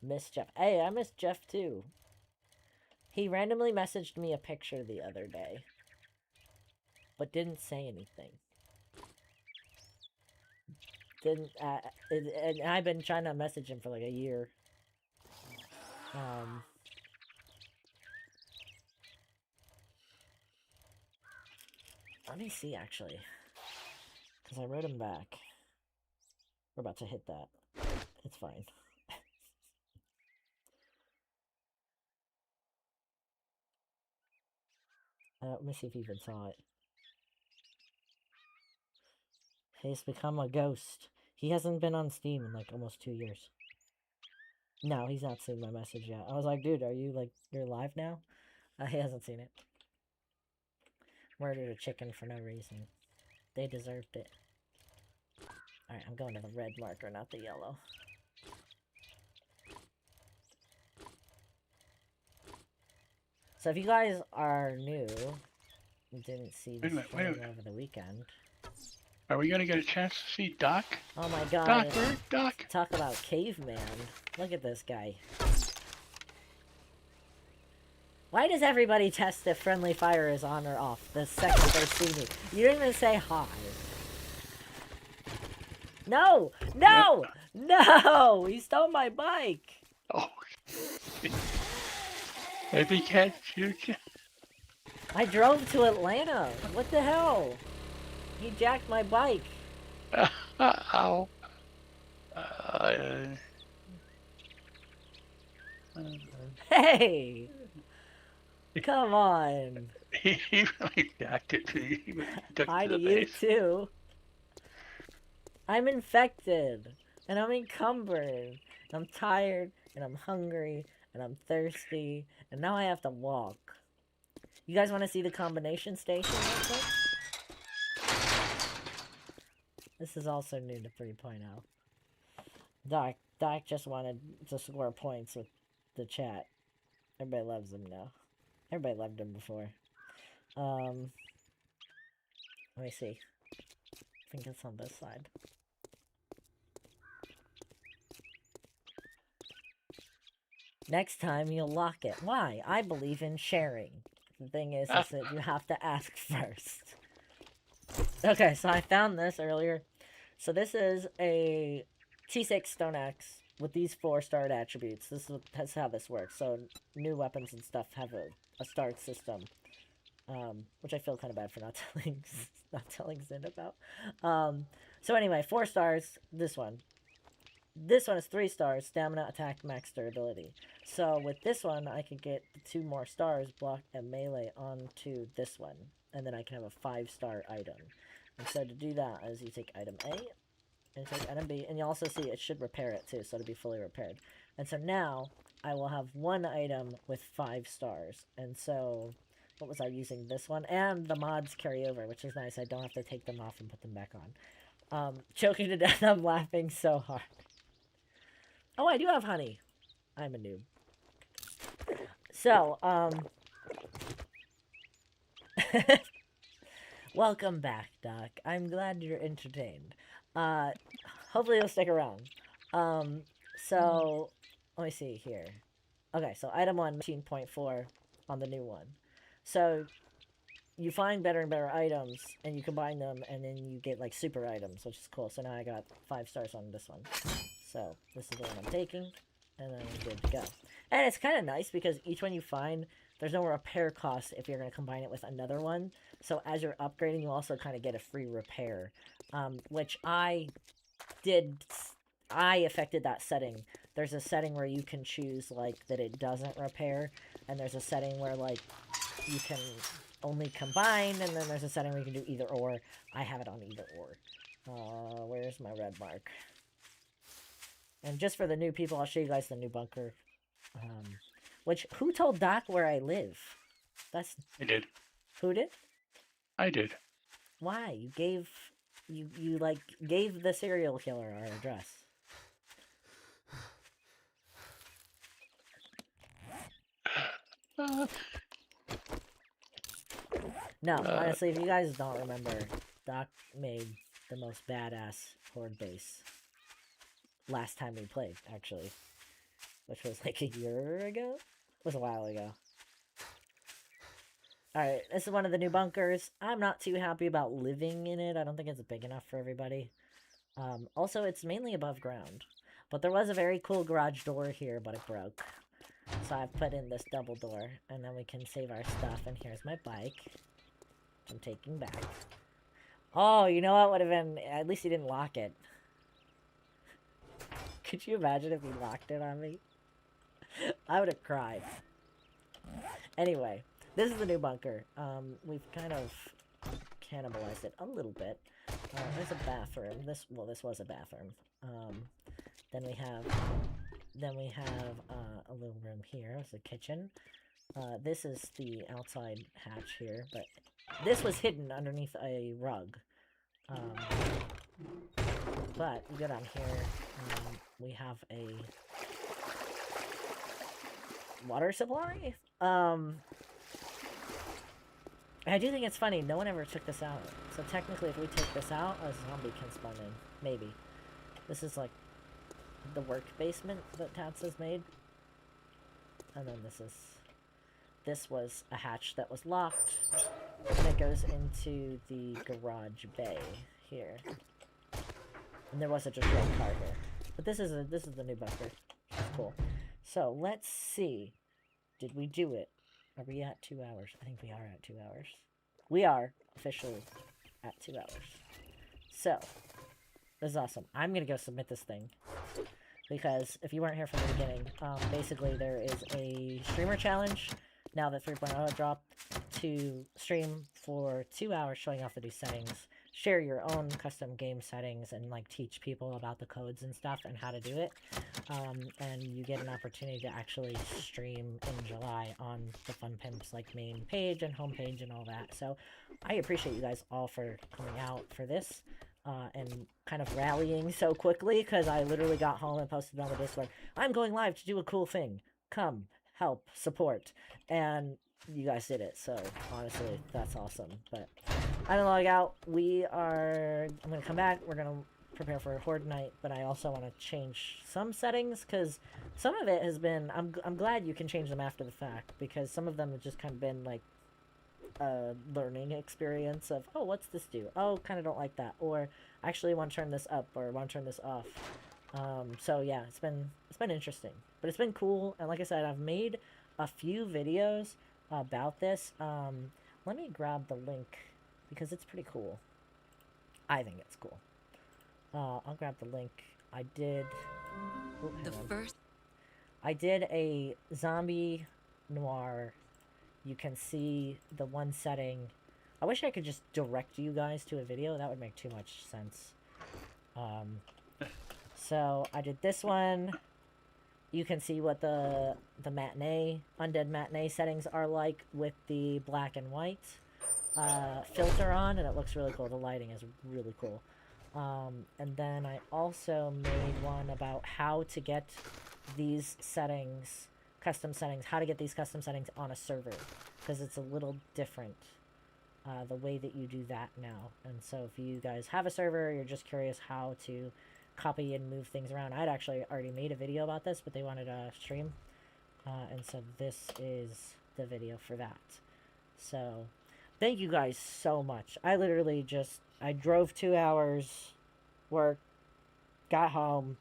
Miss Jeff. Hey, I miss Jeff too. He randomly messaged me a picture the other day. But didn't say anything. And I've been trying to message him for like a year. Let me see, actually. Because I wrote him back. We're about to hit that. It's fine. Let me see if he even saw it. He's become a ghost. He hasn't been on Steam in like almost 2 years. No, he's not seen my message yet. I was like, dude, are you like, you're live now? He hasn't seen it. Murdered a chicken for no reason. They deserved it. Alright, I'm going to the red marker, not the yellow. So if you guys are new, and didn't see this stream over the weekend... Are we gonna get a chance to see Doc? Oh my god. Doc, where? Doc! Talk about caveman. Look at this guy. Why does everybody test if friendly fire is on or off the second they see me? You don't even say hi. No! No! No! He stole my bike! Oh. Maybe can't shoot you. I drove to Atlanta. What the hell? He jacked my bike. Ow. Hey! Come on. He really jacked it. He took it Hi to to the you base. too. I'm infected. And I'm encumbered. I'm tired. And I'm hungry. And I'm thirsty. And now I have to walk. You guys want to see the combination station real quick? This is also new to 3.0. Doc just wanted to score points with the chat. Everybody loves him now. Everybody loved him before. Let me see. I think it's on this side. Next time you'll lock it. Why? I believe in sharing. The thing is that you have to ask first. Okay, so I found this earlier. So this is a T6 Stone Axe with these 4-starred attributes. That's how this works. So new weapons and stuff have a starred system. Which I feel kind of bad for not telling Zin about. So anyway, 4 stars, this one. This one is 3 stars, stamina, attack, max durability. So with this one, I could get 2 more stars, block, and melee onto this one. And then I can have a 5-star item. And so to do that is you take item A, and take item B, and you also see it should repair it too, so it'll be fully repaired. And so now, I will have 1 item with 5 stars. And so, what was I using? This one, and the mods carry over, which is nice. I don't have to take them off and put them back on. Choking to death, I'm laughing so hard. Oh, I do have honey. I'm a noob. So, welcome back, Doc. I'm glad you're entertained. Hopefully you'll stick around. So, let me see here. Okay, so item 1, 15.4 on the new one. So, you find better and better items, and you combine them, and then you get, like, super items, which is cool. So now I got 5 stars on this one. So, this is the one I'm taking, and then I'm good to go. And it's kind of nice, because each one you find, there's no repair cost if you're going to combine it with another one. So, as you're upgrading, you also kind of get a free repair, which I affected that setting. There's a setting where you can choose, like, that it doesn't repair, and there's a setting where, like, you can only combine, and then there's a setting where you can do either or. I have it on either or. Where's my red mark? And just for the new people, I'll show you guys the new bunker. Who told Doc where I live? I did. Who did? I did. Why? You gave the serial killer our address. No, honestly, if you guys don't remember, Doc made the most badass horde base last time we played, actually. Which was like a year ago? It was a while ago. Alright, this is one of the new bunkers. I'm not too happy about living in it. I don't think it's big enough for everybody. Also, it's mainly above ground. But there was a very cool garage door here, but it broke. So I've put in this double door, and then we can save our stuff. And here's my bike. I'm taking back. Oh, you know what would have been... At least he didn't lock it. Could you imagine if he locked it on me? I would have cried. Anyway, this is the new bunker. We've kind of cannibalized it a little bit. There's a bathroom. This was a bathroom. Then we have a little room here. It's a kitchen. This is the outside hatch here, but this was hidden underneath a rug. But we go down here, we have a water supply. I do think it's funny, no one ever took this out. So technically, if we take this out, a zombie can spawn in. Maybe. This is like the work basement that Tats has made. And then this was a hatch that was locked. And it goes into the garage bay here. And there was a just red car here. But this is the new bunker. That's cool. So let's see. Did we do it? Are we at 2 hours? I think we are at 2 hours. We are officially at 2 hours. So, this is awesome. I'm gonna go submit this thing. Because if you weren't here from the beginning, basically there is a streamer challenge now that 3.0 dropped to stream for 2 hours showing off the new settings, share your own custom game settings, and like teach people about the codes and stuff and how to do it. And you get an opportunity to actually stream in July on the Fun Pimps like main page and homepage and all that. So I appreciate you guys all for coming out for this. And kind of rallying so quickly, because I literally got home and posted on the Discord, I'm going live to do a cool thing. Come, help, support. And you guys did it, so honestly, that's awesome. But I'm gonna log out. I'm gonna come back. We're gonna prepare for a Horde Night, but I also want to change some settings, because some of it has been, I'm glad you can change them after the fact, because some of them have just kind of been like, learning experience of, oh, what's this do? Oh, kind of don't like that, or actually want to turn this up, or want to turn this off. So yeah, it's been interesting, but it's been cool. And like I said, I've made a few videos about this. Let me grab the link because it's pretty cool. I think it's cool. I'll grab the link. I did a zombie noir. You can see the one setting. I wish I could just direct you guys to a video. That would make too much sense. So I did this one. You can see what the matinee, undead matinee settings are like with the black and white filter on, and it looks really cool. The lighting is really cool. And then I also made one about how to get these settings, custom settings, how to get these custom settings on a server, because it's a little different the way that you do that now. And so if you guys have a server, you're just curious how to copy and move things around. I'd actually already made a video about this, but they wanted a stream, and so this is the video for that. So thank you guys so much. I literally I drove 2 hours, worked, got home,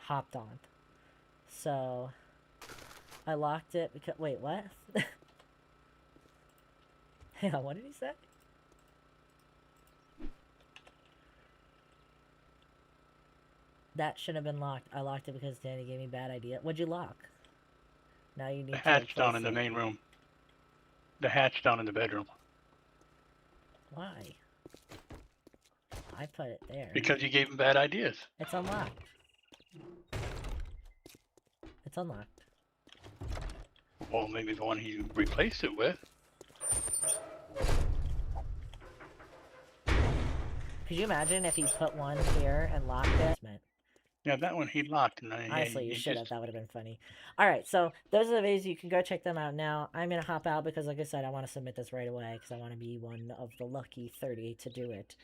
hopped on. So I locked it because, wait, what? Hang on, what did he say? That should have been locked. I locked it because Danny gave me a bad idea. What'd you lock? Now you need The to hatch down in replace the it. main room. The hatch down in the bedroom. Why? I put it there. Because you gave him bad ideas. It's unlocked. It's unlocked. Well, maybe the one he replaced it with. Could you imagine if he put one here and locked it? Yeah, that one he locked. And Honestly, you should have. just... That would have been funny. Alright, so those are the videos. You can go check them out now. I'm going to hop out because, like I said, I want to submit this right away because I want to be one of the lucky 30 to do it.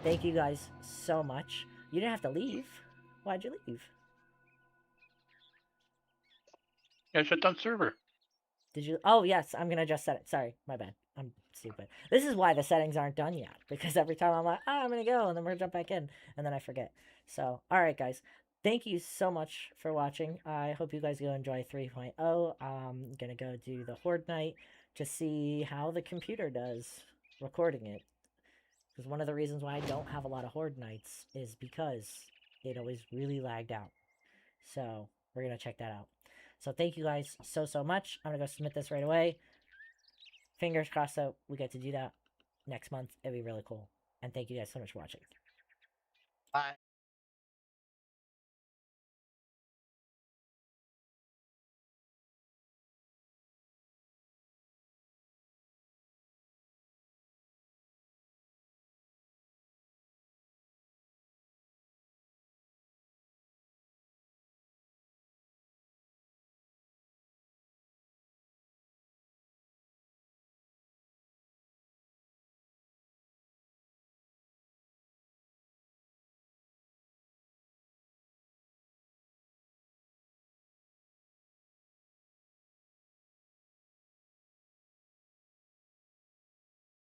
Thank you guys so much. You didn't have to leave. Why'd you leave? Yeah, shut down server. Did you? Oh, yes. I'm going to just set it. Sorry. My bad. I'm stupid. This is why the settings aren't done yet. Because every time I'm like, oh, I'm going to go. And then we're going to jump back in. And then I forget. So, alright, guys. Thank you so much for watching. I hope you guys go enjoy 3.0. I'm going to go do the Horde Night to see how the computer does recording it. Because one of the reasons why I don't have a lot of Horde Nights is because it always really lagged out. So, we're going to check that out. So thank you guys so much. I'm going to go submit this right away. Fingers crossed that we get to do that next month. It'd be really cool. And thank you guys so much for watching. Bye.